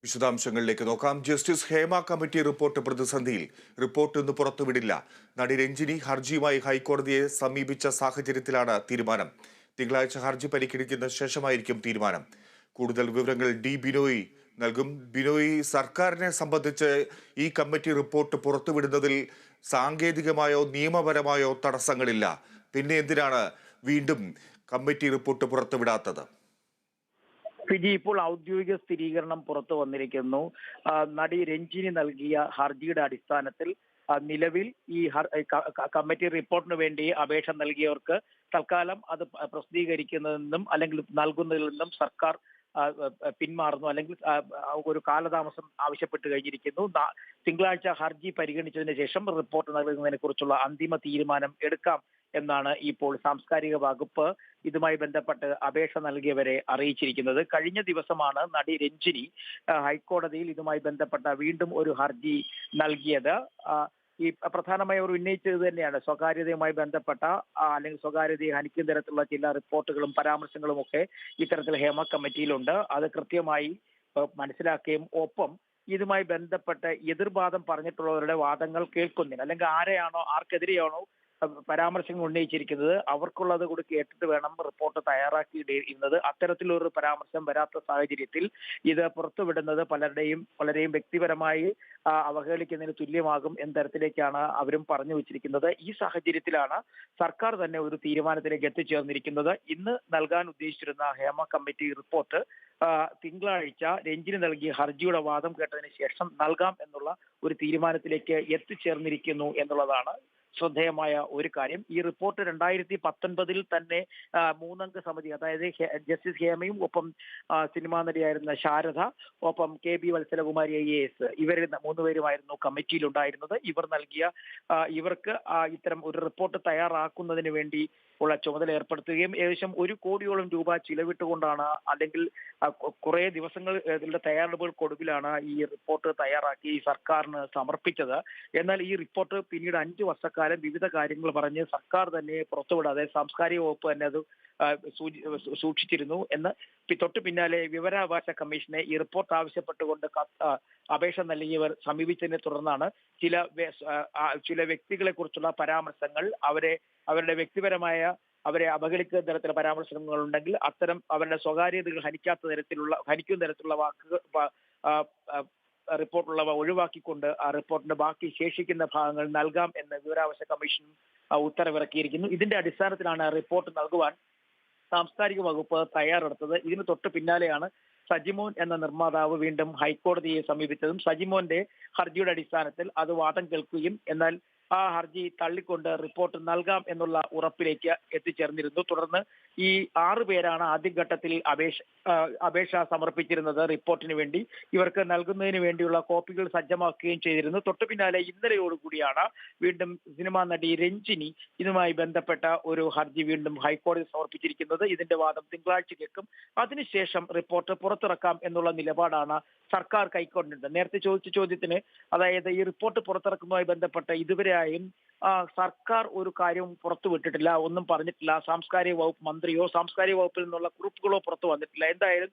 വിശദാംശങ്ങളിലേക്ക് നോക്കാം. Justice Hema committee report പ്രതിസന്ധിയിൽ. റിപ്പോർട്ട് ഇന്ന് പുറത്തുവിടില്ല. നടി രഞ്ജിനി ഹർജിയുമായി ഹൈക്കോടതിയെ സമീപിച്ച സാഹചര്യത്തിലാണ് തീരുമാനം. തിങ്കളാഴ്ച ഹർജി പരിഗണിക്കുന്ന ശേഷമായിരിക്കും തീരുമാനം. കൂടുതൽ വിവരങ്ങൾ ഡി ബിനോയ് നൽകും. ബിനോയ്, സർക്കാരിനെ സംബന്ധിച്ച് ഈ കമ്മിറ്റി റിപ്പോർട്ട് പുറത്തുവിടുന്നതിൽ സാങ്കേതികമായോ നിയമപരമായോ തടസ്സങ്ങളില്ല. പിന്നെ എന്തിനാണ് വീണ്ടും കമ്മിറ്റി റിപ്പോർട്ട് പുറത്തുവിടാത്തത്? ഫിജി, ഇപ്പോൾ ഔദ്യോഗിക സ്ഥിരീകരണം പുറത്തു വന്നിരിക്കുന്നു. നടി രഞ്ജിനി നൽകിയ ഹർജിയുടെ അടിസ്ഥാനത്തിൽ നിലവിൽ ഈ കമ്മിറ്റി റിപ്പോർട്ടിന് വേണ്ടി അപേക്ഷ നൽകിയവർക്ക് തൽക്കാലം അത് പ്രസിദ്ധീകരിക്കുന്നതിൽ അല്ലെങ്കിൽ നൽകുന്നതിൽ നിന്നും സർക്കാർ പിന്മാറുന്നു, അല്ലെങ്കിൽ ഒരു കാലതാമസം ആവശ്യപ്പെട്ട് കഴിഞ്ഞിരിക്കുന്നു. തിങ്കളാഴ്ച ഹർജി പരിഗണിച്ചതിന് ശേഷം റിപ്പോർട്ട് നൽകുന്നതിനെ കുറിച്ചുള്ള അന്തിമ തീരുമാനം എടുക്കാം എന്നാണ് ഇപ്പോൾ സാംസ്കാരിക വകുപ്പ് ഇതുമായി ബന്ധപ്പെട്ട് അപേക്ഷ നൽകിയവരെ അറിയിച്ചിരിക്കുന്നത്. കഴിഞ്ഞ ദിവസമാണ് നടി രഞ്ജിനി ഹൈക്കോടതിയിൽ ഇതുമായി ബന്ധപ്പെട്ട വീണ്ടും ഒരു ഹർജി നൽകിയത്. ഈ പ്രധാനമായി അവർ ഉന്നയിച്ചത് തന്നെയാണ് സ്വകാര്യതയുമായി ബന്ധപ്പെട്ട അല്ലെങ്കിൽ സ്വകാര്യതയെ ഹനിക്കുന്ന തരത്തിലുള്ള ചില റിപ്പോർട്ടുകളും പരാമർശങ്ങളും ഒക്കെ ഇത്തരത്തിൽ ഹേമ കമ്മിറ്റിയിലുണ്ട്. അത് കൃത്യമായി മനസ്സിലാക്കുകയും ഒപ്പം ഇതുമായി ബന്ധപ്പെട്ട് എതിർവാദം പറഞ്ഞിട്ടുള്ളവരുടെ വാദങ്ങൾ കേൾക്കുന്നില്ല, അല്ലെങ്കിൽ ആർക്കെതിരെയാണോ പരാമർശങ്ങൾ ഉന്നയിച്ചിരിക്കുന്നത് അവർക്കുള്ളത് കൂടി കേട്ടിട്ട് വേണം റിപ്പോർട്ട് തയ്യാറാക്കിയിരുന്നത്. അത്തരത്തിലൊരു പരാമർശം വരാത്ത സാഹചര്യത്തിൽ ഇത് പുറത്തുവിടുന്നത് പലരെയും വ്യക്തിപരമായി അവഹേളിക്കുന്നതിന് തുല്യമാകും എന്ന തരത്തിലേക്കാണ് അവരും പറഞ്ഞു വെച്ചിരിക്കുന്നത്. ഈ സാഹചര്യത്തിലാണ് സർക്കാർ തന്നെ ഒരു തീരുമാനത്തിലേക്ക് എത്തിച്ചേർന്നിരിക്കുന്നത്. ഇന്ന് നൽകാൻ ഉദ്ദേശിച്ചിരുന്ന ഹേമ കമ്മിറ്റി റിപ്പോർട്ട് തിങ്കളാഴ്ച രഞ്ജിനി നൽകിയ ഹർജിയുടെ വാദം കേട്ടതിന് ശേഷം നൽകാം എന്നുള്ള ഒരു തീരുമാനത്തിലേക്ക് എത്തിച്ചേർന്നിരിക്കുന്നു എന്നുള്ളതാണ് ശ്രദ്ധേയമായ ഒരു കാര്യം. ഈ റിപ്പോർട്ട് 2019 തന്നെ 3 അംഗ സമിതി, അതായത് ജസ്റ്റിസ് ഹേമയും ഒപ്പം സിനിമാ നടിയായിരുന്ന ശാരദ ഒപ്പം KB വത്സലകുമാരി IAS ഇവരിൽ 3 പേരുമായിരുന്നു കമ്മിറ്റിയിൽ ഉണ്ടായിരുന്നത്. ഇവർക്ക് ഇത്തരം ഒരു റിപ്പോർട്ട് തയ്യാറാക്കുന്നതിന് വേണ്ടി ഉള്ള ചുമതല ഏർപ്പെടുത്തുകയും ഏകദേശം 1 കോടിയോളം രൂപ ചിലവിട്ടുകൊണ്ടാണ്, അല്ലെങ്കിൽ കുറെ ദിവസങ്ങൾ ഇതിന്റെ തയ്യാറെടുപ്പുകൾക്കൊടുവിലാണ് ഈ റിപ്പോർട്ട് തയ്യാറാക്കി സർക്കാരിന് സമർപ്പിച്ചത്. എന്നാൽ ഈ റിപ്പോർട്ട് പിന്നീട് 5 വർഷക്കാലം വിവിധ കാര്യങ്ങൾ പറഞ്ഞ് സർക്കാർ തന്നെ പുറത്തുവിടാതെ സാംസ്കാരിക വകുപ്പ് തന്നെ അത് സൂക്ഷിച്ചിരുന്നു എന്ന് തൊട്ടു പിന്നാലെ വിവരാവകാശ കമ്മീഷനെ ഈ റിപ്പോർട്ട് ആവശ്യപ്പെട്ടുകൊണ്ട് അപേക്ഷ നൽകിയവർ സമീപിച്ചതിനെ തുടർന്നാണ് ചില വ്യക്തികളെ കുറിച്ചുള്ള പരാമർശങ്ങൾ അവരുടെ വ്യക്തിപരമായ അവരെ അവഹേളിക്കുന്ന തരത്തിലുള്ള പരാമർശങ്ങൾ ഉണ്ടെങ്കിൽ അത്തരം അവരുടെ സ്വകാര്യതകൾ ഹനിക്കുന്ന തരത്തിലുള്ള വാക്കുകൾ റിപ്പോർട്ടുള്ളവ ഒഴിവാക്കിക്കൊണ്ട് ആ റിപ്പോർട്ടിന്റെ ബാക്കി ശേഷിക്കുന്ന ഭാഗങ്ങൾ നൽകാം എന്ന് വിവരാവകാശ കമ്മീഷൻ ഉത്തരവിറക്കിയിരിക്കുന്നു. ഇതിന്റെ അടിസ്ഥാനത്തിലാണ് റിപ്പോർട്ട് നൽകുവാൻ സാംസ്കാരിക വകുപ്പ് തയ്യാറെടുത്തത്. ഇതിന് തൊട്ട് പിന്നാലെയാണ് സജിമോൻ എന്ന നിർമ്മാതാവ് വീണ്ടും ഹൈക്കോടതിയെ സമീപിച്ചതും ഹർജിയുടെ അടിസ്ഥാനത്തിൽ അത് വാദം കേൾക്കുകയും എന്നാൽ ആ ഹർജി തള്ളിക്കൊണ്ട് റിപ്പോർട്ട് നൽകാം എന്നുള്ള ഉറപ്പിലേക്ക് എത്തിച്ചേർന്നിരുന്നു. തുടർന്ന് ഈ 6 പേരാണ് ആദ്യഘട്ടത്തിൽ അപേക്ഷ സമർപ്പിച്ചിരുന്നത് റിപ്പോർട്ടിന് വേണ്ടി. ഇവർക്ക് നൽകുന്നതിന് വേണ്ടിയുള്ള കോപ്പികൾ സജ്ജമാക്കുകയും ചെയ്തിരുന്നു. തൊട്ടു പിന്നാലെ ഇന്നലെയോടുകൂടിയാണ് വീണ്ടും സിനിമാ നടി രഞ്ജിനി ഇതുമായി ബന്ധപ്പെട്ട ഒരു ഹർജി വീണ്ടും ഹൈക്കോടതി സമർപ്പിച്ചിരിക്കുന്നത്. ഇതിന്റെ വാദം തിങ്കളാഴ്ച കേൾക്കും. അതിനുശേഷം റിപ്പോർട്ട് പുറത്തിറക്കാം എന്നുള്ള നിലപാടാണ് സർക്കാർ കൈക്കൊണ്ടിരുന്നത്. നേരത്തെ ചോദിച്ച ചോദ്യത്തിന്, അതായത് ഈ റിപ്പോർട്ട് പുറത്തിറക്കുന്നതുമായി ബന്ധപ്പെട്ട് ഇതുവരെയായും സർക്കാർ ഒരു കാര്യവും പുറത്തുവിട്ടിട്ടില്ല, ഒന്നും പറഞ്ഞിട്ടില്ല. സാംസ്കാരിക വകുപ്പ് മന്ത്രിയോ സാംസ്കാരിക വകുപ്പിൽ നിന്നുള്ള കുറിപ്പുകളോ പുറത്തു വന്നിട്ടില്ല. എന്തായാലും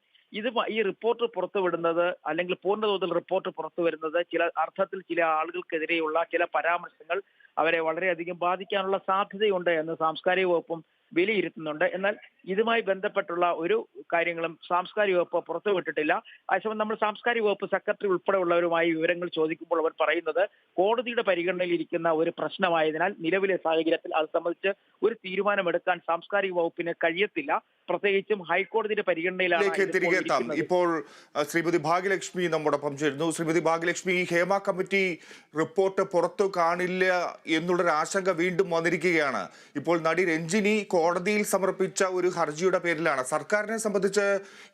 ഈ റിപ്പോർട്ട് പുറത്തുവിടുന്നത് അല്ലെങ്കിൽ പൂർണ്ണതോതിൽ റിപ്പോർട്ട് പുറത്തു വരുന്നത് ചില ആളുകൾക്കെതിരെയുള്ള ചില പരാമർശങ്ങൾ അവരെ വളരെയധികം ബാധിക്കാനുള്ള സാധ്യതയുണ്ട് എന്ന് സാംസ്കാരിക വകുപ്പും വിലയിരുത്തുന്നുണ്ട്. എന്നാൽ ഇതുമായി ബന്ധപ്പെട്ടുള്ള ഒരു കാര്യങ്ങളും സാംസ്കാരിക വകുപ്പ് പുറത്തുവിട്ടിട്ടില്ല. അതേസമയം നമ്മൾ സാംസ്കാരിക വകുപ്പ് സെക്രട്ടറി ഉൾപ്പെടെയുള്ളവരുമായി വിവരങ്ങൾ ചോദിക്കുമ്പോൾ അവർ പറയുന്നത് കോടതിയുടെ പരിഗണനയിൽ ഇരിക്കുന്ന ഒരു പ്രശ്നമായതിനാൽ നിലവിലെ സാഹചര്യത്തിൽ അത് സംബന്ധിച്ച് ഒരു തീരുമാനമെടുക്കാൻ സാംസ്കാരിക വകുപ്പിന് കഴിയത്തില്ല. പ്രത്യേകിച്ചും ഹൈക്കോടതിയുടെ പരിഗണനയിലാണ്. ഇപ്പോൾ ശ്രീമതി ഭാഗ്യലക്ഷ്മി നമ്മോടൊപ്പം ചേരുന്നു. ശ്രീമതി ഭാഗ്യലക്ഷ്മി, ഹേമ കമ്മിറ്റി റിപ്പോർട്ട് പുറത്തു കാണില്ല എന്നുള്ളൊരു ആശങ്ക വീണ്ടും വന്നിരിക്കുകയാണ്. ഇപ്പോൾ നടി രഞ്ജിനി കോടതിയിൽ സമർപ്പിച്ച ഒരു ഹർജിയുടെ പേരിലാണ്. സർക്കാരിനെ സംബന്ധിച്ച്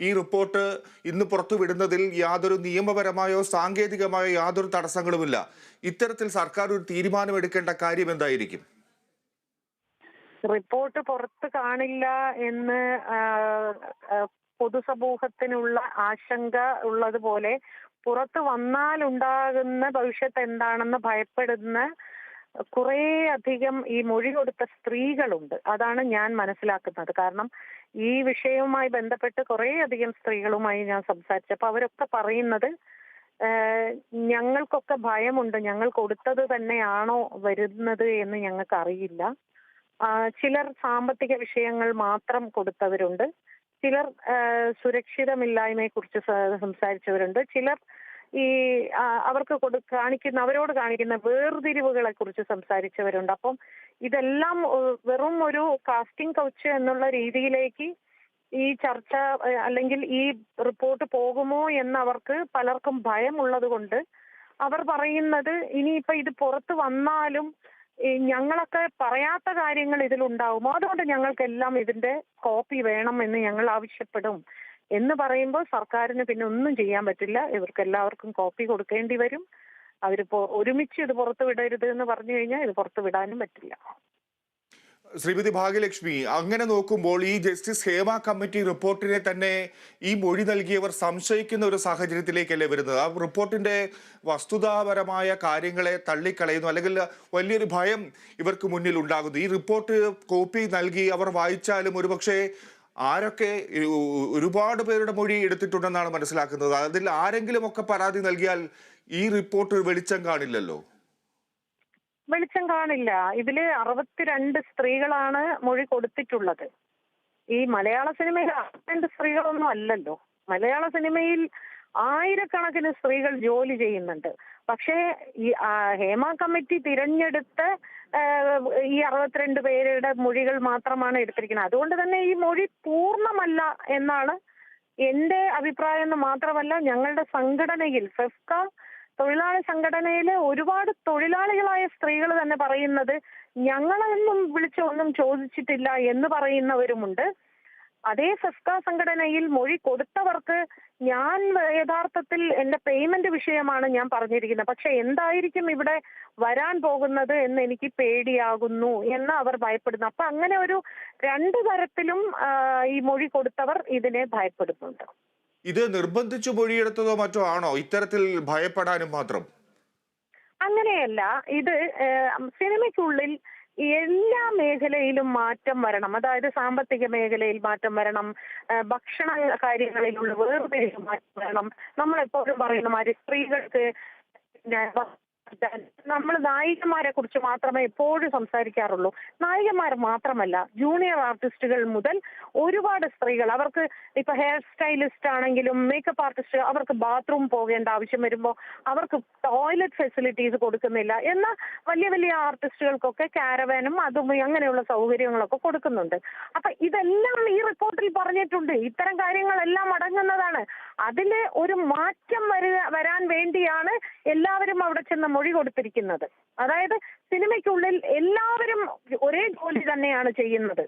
ഈ റിപ്പോർട്ട് ഇന്ന് പുറത്തുവിടുന്നതിൽ യാതൊരു നിയമപരമായോ സാങ്കേതികമായോ യാതൊരു തടസ്സങ്ങളുമില്ല. ഇത്തരത്തിൽ സർക്കാർ ഒരു തീരുമാനമെടുക്കേണ്ട കാര്യം എന്തായിരിക്കും? റിപ്പോർട്ട് പുറത്ത് കാണില്ല എന്ന് പൊതുസമൂഹത്തിനുള്ള ആശങ്ക ഉള്ളതുപോലെ പുറത്ത് വന്നാലുണ്ടാകുന്ന ഭവിഷ്യത്ത് എന്താണെന്ന് ഭയപ്പെടുന്ന കുറേ അധികം ഈ മൊഴി കൊടുത്ത സ്ത്രീകളുണ്ട്. അതാണ് ഞാൻ മനസ്സിലാക്കുന്നത്. കാരണം ഈ വിഷയവുമായി ബന്ധപ്പെട്ട് കുറേയധികം സ്ത്രീകളുമായി ഞാൻ സംസാരിച്ചപ്പോൾ അവരൊക്കെ പറയുന്നത് ഞങ്ങൾക്കൊക്കെ ഭയമുണ്ട്, ഞങ്ങൾ കൊടുത്തത് തന്നെയാണോ വരുന്നത് എന്ന് ഞങ്ങൾക്ക് അറിയില്ല. ചിലർ സാമ്പത്തിക വിഷയങ്ങൾ മാത്രം കൊടുത്തവരുണ്ട്, ചിലർ സുരക്ഷിതമില്ലായ്മയെ കുറിച്ച് സംസാരിച്ചവരുണ്ട്, ചിലർ ഈ അവർക്ക് അവരോട് കാണിക്കുന്ന വേർതിരിവുകളെ കുറിച്ച് സംസാരിച്ചവരുണ്ട്. അപ്പം ഇതെല്ലാം വെറും ഒരു കാസ്റ്റിംഗ് കൗച്ച് എന്നുള്ള രീതിയിലേക്ക് ഈ ചർച്ച അല്ലെങ്കിൽ ഈ റിപ്പോർട്ട് പോകുമോ എന്ന് അവർക്ക് പലർക്കും ഭയമുള്ളത് കൊണ്ട് അവർ പറയുന്നത് ഇനിയിപ്പോ ഇത് പുറത്ത് വന്നാലും ഞങ്ങളൊക്കെ പറയാത്ത കാര്യങ്ങൾ ഇതിലുണ്ടാവുമോ, അതുകൊണ്ട് ഞങ്ങൾക്കെല്ലാം ഇതിന്റെ കോപ്പി വേണം എന്ന് ഞങ്ങൾ ആവശ്യപ്പെടും എന്ന് പറയുമ്പോൾ സർക്കാരിന് പിന്നെ ഒന്നും ചെയ്യാൻ പറ്റില്ല. ഇവർക്ക് എല്ലാവർക്കും കോപ്പി കൊടുക്കേണ്ടി വരും. അവരിപ്പോ ഒരുമിച്ച് ഇത് പുറത്തു വിടരുത് എന്ന് പറഞ്ഞു കഴിഞ്ഞാൽ ഇത് പുറത്തു വിടാനും പറ്റില്ല. ശ്രീമതി ഭാഗ്യലക്ഷ്മി, അങ്ങനെ നോക്കുമ്പോൾ ഈ ജസ്റ്റിസ് ഹേമ കമ്മിറ്റി റിപ്പോർട്ടിനെ തന്നെ ഈ മൊഴി നൽകിയവർ സംശയിക്കുന്ന ഒരു സാഹചര്യത്തിലേക്കല്ലേ വരുന്നത്? ആ റിപ്പോർട്ടിന്റെ വസ്തുതാപരമായ കാര്യങ്ങളെ തള്ളിക്കളയുന്നു, അല്ലെങ്കിൽ വലിയൊരു ഭയം ഇവർക്ക് മുന്നിൽ ഉണ്ടാകുന്നു. ഈ റിപ്പോർട്ട് കോപ്പി നൽകി അവർ വായിച്ചാലും ഒരുപക്ഷെ ആരൊക്കെ ഒരുപാട് പേരുടെ മൊഴി എടുത്തിട്ടുണ്ടെന്നാണ് മനസ്സിലാക്കുന്നത്. അതിൽ ആരെങ്കിലും ഒക്കെ പരാതി നൽകിയാൽ ഈ റിപ്പോർട്ട് വെളിച്ചം കാണില്ലല്ലോ. വെളിച്ചം കാണില്ല. ഇതില് 62 സ്ത്രീകളാണ് മൊഴി കൊടുത്തിട്ടുള്ളത്. ഈ മലയാള സിനിമയിൽ 62 സ്ത്രീകളൊന്നും അല്ലല്ലോ. മലയാള സിനിമയിൽ ആയിരക്കണക്കിന് സ്ത്രീകൾ ജോലി ചെയ്യുന്നുണ്ട്. പക്ഷേ ഈ ഹേമ കമ്മിറ്റി തിരഞ്ഞെടുത്ത ഈ 62 പേരുടെ മൊഴികൾ മാത്രമാണ് എടുത്തിരിക്കുന്നത്. അതുകൊണ്ട് തന്നെ ഈ മൊഴി പൂർണ്ണമല്ല എന്നാണ് എന്റെ അഭിപ്രായം. എന്ന് മാത്രമല്ല, ഞങ്ങളുടെ സംഘടനയിൽ ഫെഫ്ക തൊഴിലാളി സംഘടനയിലെ ഒരുപാട് തൊഴിലാളികളായ സ്ത്രീകൾ തന്നെ പറയുന്നത് ഞങ്ങളൊന്നും വിളിച്ചൊന്നും ചോദിച്ചിട്ടില്ല എന്ന് പറയുന്നവരുമുണ്ട്. അതേ ഫെഫ്ക സംഘടനയിൽ മൊഴി കൊടുത്തവർക്ക് ഞാൻ യഥാർത്ഥത്തിൽ എന്റെ പേയ്മെന്റ് വിഷയമാണ് ഞാൻ പറഞ്ഞിരിക്കുന്നത്, പക്ഷെ എന്തായിരിക്കും ഇവിടെ വരാൻ പോകുന്നത് എന്ന് എനിക്ക് പേടിയാകുന്നു എന്ന് അവർ ഭയപ്പെടുന്നു. അപ്പൊ അങ്ങനെ ഒരു 2 തരത്തിലും ഈ മൊഴി കൊടുത്തവർ ഇതിനെ ഭയപ്പെടുന്നുണ്ട്. ഇത് നിർബന്ധിച്ചു മൊഴിയെടുത്തതോ മറ്റോ ആണോ ഇത്തരത്തിൽ ഭയപ്പെടാനും മാത്രം? അങ്ങനെയല്ല. ഇത് സിനിമയ്ക്കുള്ളിൽ എല്ലാ മേഖലയിലും മാറ്റം വരണം. അതായത് സാമ്പത്തിക മേഖലയിൽ മാറ്റം വരണം, ഭക്ഷണ കാര്യങ്ങളിലുള്ള വേർതിരിവ് മാറ്റം വരണം. നമ്മളെപ്പോഴും പറയുന്ന മാതിരി സ്ത്രീകൾക്ക് നമ്മൾ നായികമാരെ കുറിച്ച് മാത്രമേ എപ്പോഴും സംസാരിക്കാറുള്ളൂ. നായികമാർ മാത്രമല്ല, ജൂനിയർ ആർട്ടിസ്റ്റുകൾ മുതൽ ഒരുപാട് സ്ത്രീകൾ, അവർക്ക് ഇപ്പൊ ഹെയർ സ്റ്റൈലിസ്റ്റ് ആണെങ്കിലും മേക്കപ്പ് ആർട്ടിസ്റ്റ്, അവർക്ക് ബാത്റൂം പോകേണ്ട ആവശ്യം വരുമ്പോൾ അവർക്ക് ടോയ്ലറ്റ് ഫെസിലിറ്റീസ് കൊടുക്കുന്നില്ല. എന്നാൽ വലിയ വലിയ ആർട്ടിസ്റ്റുകൾക്കൊക്കെ കാരവാനും അതും അങ്ങനെയുള്ള സൗകര്യങ്ങളൊക്കെ കൊടുക്കുന്നുണ്ട്. അപ്പൊ ഇതെല്ലാം ഈ റിപ്പോർട്ടിൽ പറഞ്ഞിട്ടുണ്ട്. ഇത്തരം കാര്യങ്ങളെല്ലാം അടങ്ങുന്നതാണ്. അതില് ഒരു മാറ്റം വരാൻ വേണ്ടിയാണ് എല്ലാവരും അവിടെ ചെന്ന് മൊഴി കൊടുത്തിരിക്കുന്നത്. അതായത് സിനിമയ്ക്കുള്ളിൽ എല്ലാവരും ഒരേ ജോലി തന്നെയാണ് ചെയ്യുന്നത്.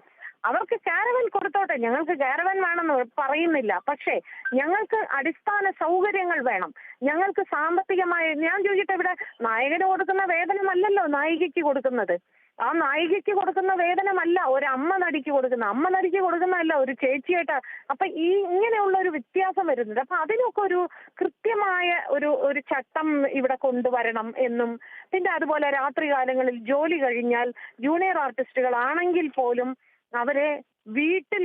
അവർക്ക് കാരവൻ കൊടുത്തോട്ടെ, ഞങ്ങൾക്ക് കാരവൻ വേണമെന്ന് പറയുന്നില്ല, പക്ഷേ ഞങ്ങൾക്ക് അടിസ്ഥാന സൗകര്യങ്ങൾ വേണം. ഞങ്ങൾക്ക് സാമ്പത്തികമായി, ഞാൻ ചോദിക്കട്ടെ, ഇവിടെ നായകന് കൊടുക്കുന്ന വേതനമല്ലല്ലോ നായികയ്ക്ക് കൊടുക്കുന്നത്. ആ നായികയ്ക്ക് കൊടുക്കുന്ന വേതനമല്ല ഒരമ്മ നടിക്ക് കൊടുക്കുന്ന, അമ്മ നടിക്ക് കൊടുക്കുന്നതല്ല ഒരു ചേച്ചിയായിട്ട്. അപ്പൊ ഈ ഇങ്ങനെയുള്ള ഒരു വ്യത്യാസം വരുന്നുണ്ട്. അപ്പൊ അതിനൊക്കെ ഒരു കൃത്യമായ ഒരു ചട്ടം ഇവിടെ കൊണ്ടുവരണം എന്നും, പിന്നെ അതുപോലെ രാത്രികാലങ്ങളിൽ ജോലി കഴിഞ്ഞാൽ ജൂനിയർ ആർട്ടിസ്റ്റുകളാണെങ്കിൽ പോലും അവരെ വീട്ടിൽ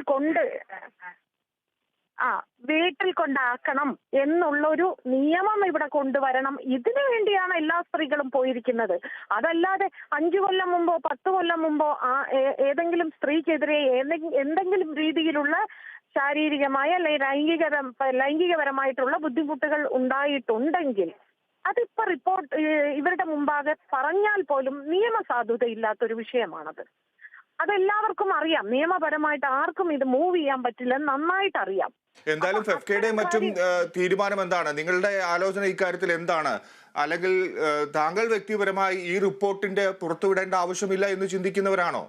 കൊണ്ടാക്കണം എന്നുള്ളൊരു നിയമം ഇവിടെ കൊണ്ടുവരണം. ഇതിനു വേണ്ടിയാണ് എല്ലാ സ്ത്രീകളും പോയിരിക്കുന്നത്. അതല്ലാതെ 5 കൊല്ലം മുമ്പോ 10 കൊല്ലം മുമ്പോ ഏതെങ്കിലും സ്ത്രീക്കെതിരെ എന്തെങ്കിലും രീതിയിലുള്ള ശാരീരികമായ അല്ലെങ്കിൽ ലൈംഗികപരമായിട്ടുള്ള ബുദ്ധിമുട്ടുകൾ ഉണ്ടായിട്ടുണ്ടെങ്കിൽ അതിപ്പോ റിപ്പോർട്ട് ഇവരുടെ മുമ്പാകെ പറഞ്ഞാൽ പോലും നിയമസാധുതയില്ലാത്തൊരു വിഷയമാണത്. അതെല്ലാവർക്കും അറിയാം. നിയമപരമായിട്ട് ആർക്കും ഇത് മൂവ് ചെയ്യാൻ പറ്റില്ലെന്ന് നന്നായിട്ട് അറിയാം. എന്തായാലും ഫെഫ്കയുടെ മറ്റും തീരുമാനം എന്താണ്? നിങ്ങളുടെ ആലോചന ഇക്കാര്യത്തിൽ എന്താണ്? അല്ലെങ്കിൽ താങ്കൾ വ്യക്തിപരമായി ഈ റിപ്പോർട്ടിന്റെ പുറത്തുവിടേണ്ട ആവശ്യമില്ല എന്ന് ചിന്തിക്കുന്നവരാണോ?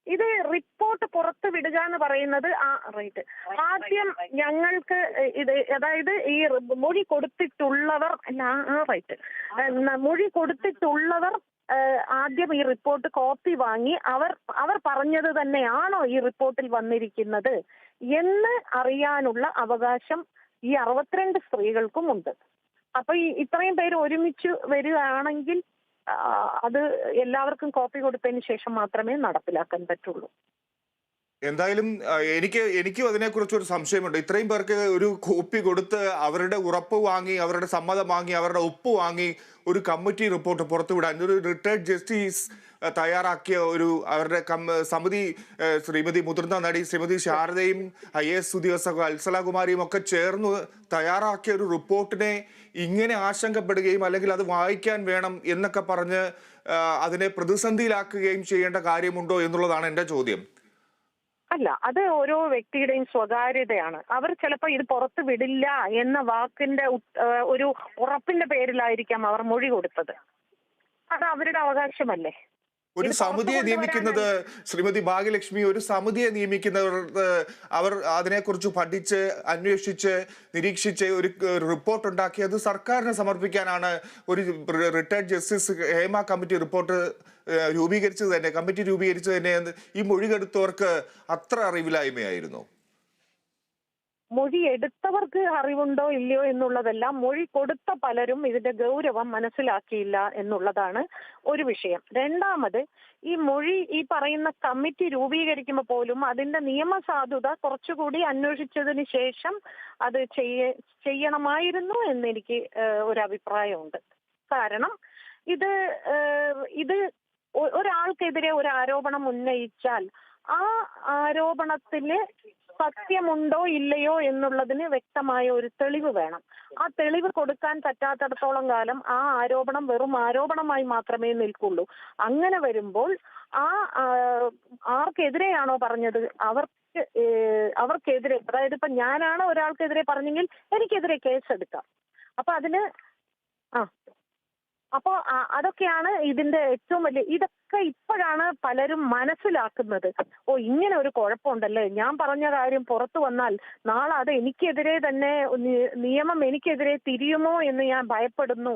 ഇത് റിപ്പോർട്ട് പുറത്തു വിടുക എന്ന് പറയുന്നത് റൈറ്റ്. ആദ്യം ഞങ്ങൾക്ക് ഇത്, അതായത് ഈ മൊഴി കൊടുത്തിട്ടുള്ളവർ ആദ്യം ഈ റിപ്പോർട്ട് കോപ്പി വാങ്ങി അവർ പറഞ്ഞത് തന്നെയാണോ ഈ റിപ്പോർട്ടിൽ വന്നിരിക്കുന്നത് എന്ന് അറിയാനുള്ള അവകാശം ഈ 62 സ്ത്രീകൾക്കും ഉണ്ട്. അപ്പൊ ഈ ഇത്രയും പേര് ഒരുമിച്ച് വരികയാണെങ്കിൽ അത് എല്ലാവർക്കും കോപ്പി കൊടുത്തതിന് ശേഷം മാത്രമേ നടപ്പിലാക്കാൻ പറ്റുള്ളൂ. എന്തായാലും എനിക്കും അതിനെക്കുറിച്ച് ഒരു സംശയമുണ്ട്. ഇത്രയും പേർക്ക് ഒരു കോപ്പി കൊടുത്ത് അവരുടെ ഉറപ്പ് വാങ്ങി, അവരുടെ സമ്മതം വാങ്ങി, അവരുടെ ഒപ്പ് വാങ്ങി ഒരു കമ്മിറ്റി റിപ്പോർട്ട് പുറത്തുവിടാൻ ഒരു റിട്ടയർഡ് ജസ്റ്റിസ് തയ്യാറാക്കിയ ഒരു അവരുടെ സമിതി, ശ്രീമതി മുതിർന്ന നടി ശ്രീമതി ശാരദയും IAS ഉദ്യോഗസ്ഥ അൽസലാകുമാരിയും ഒക്കെ ചേർന്ന് തയ്യാറാക്കിയ ഒരു റിപ്പോർട്ടിനെ ഇങ്ങനെ ആശങ്കപ്പെടുകയും അല്ലെങ്കിൽ അത് വായിക്കാൻ വേണം എന്നൊക്കെ പറഞ്ഞ് അതിനെ പ്രതിസന്ധിയിലാക്കുകയും ചെയ്യേണ്ട കാര്യമുണ്ടോ എന്നുള്ളതാണ് എൻ്റെ ചോദ്യം. അല്ല, അത് ഓരോ വ്യക്തിയുടെയും സ്വകാര്യതയാണ്. അവർ ചിലപ്പോൾ ഇത് പുറത്തു വിടില്ല എന്ന വാക്കിന്റെ ഒരു ഉറപ്പിന്റെ പേരിലായിരിക്കാം അവർ മൊഴി കൊടുത്തത്. അത് അവരുടെ അവകാശമല്ലേ. ഒരു സമിതിയെ നിയമിക്കുന്നത്, ശ്രീമതി ഭാഗ്യലക്ഷ്മി, ഒരു സമിതിയെ നിയമിക്കുന്നവർ അവർ അതിനെക്കുറിച്ച് പഠിച്ച് അന്വേഷിച്ച് നിരീക്ഷിച്ച് ഒരു റിപ്പോർട്ട് ഉണ്ടാക്കി അത് സർക്കാരിന് സമർപ്പിക്കാനാണ് ഒരു retired justice Hema committee report രൂപീകരിച്ചത് തന്നെ, കമ്മിറ്റി രൂപീകരിച്ചത് തന്നെ. ഈ മൊഴികെടുത്തവർക്ക് അത്ര അറിവില്ലായ്മയായിരുന്നു? മൊഴി എടുത്തവർക്ക് അറിവുണ്ടോ ഇല്ലയോ എന്നുള്ളതല്ല, മൊഴി കൊടുത്ത പലരും ഇതിന്റെ ഗൗരവം മനസ്സിലാക്കിയില്ല എന്നുള്ളതാണ് ഒരു വിഷയം. രണ്ടാമത്, ഈ മൊഴി ഈ പറയുന്ന കമ്മിറ്റി രൂപീകരിക്കുമ്പോൾ പോലും അതിന്റെ നിയമസാധുത കുറച്ചുകൂടി അന്വേഷിച്ചതിന് ശേഷം അത് ചെയ്യണമായിരുന്നു എന്നെനിക്ക് ഒരു അഭിപ്രായമുണ്ട്. കാരണം ഇത് ഒരാൾക്കെതിരെ ഒരു ആരോപണം ഉന്നയിച്ചാൽ ആ ആരോപണത്തിന് സത്യമുണ്ടോ ഇല്ലയോ എന്നുള്ളതിന് വ്യക്തമായ ഒരു തെളിവ് വേണം. ആ തെളിവ് കൊടുക്കാൻ പറ്റാത്തിടത്തോളം കാലം ആ ആരോപണം വെറും ആരോപണമായി മാത്രമേ നിൽക്കുള്ളൂ. അങ്ങനെ വരുമ്പോൾ ആർക്കെതിരെയാണോ പറഞ്ഞത് അവർക്കെതിരെ, അതായത് ഇപ്പൊ ഞാനാണ് ഒരാൾക്കെതിരെ പറഞ്ഞെങ്കിൽ എനിക്കെതിരെ കേസെടുക്കാം. അപ്പൊ അതിന് അപ്പോ അതൊക്കെയാണ് ഇതിന്റെ ഏറ്റവും വലിയ. ഇതൊക്കെ ഇപ്പോഴാണ് പലരും മനസ്സിലാക്കുന്നത്. ഇങ്ങനെ ഒരു കുഴപ്പമുണ്ടല്ലേ, ഞാൻ പറഞ്ഞ കാര്യം പുറത്തു വന്നാൽ നാളെ അത് എനിക്കെതിരെ തന്നെ, നിയമം എനിക്കെതിരെ തിരിയുമോ എന്ന് ഞാൻ ഭയപ്പെടുന്നു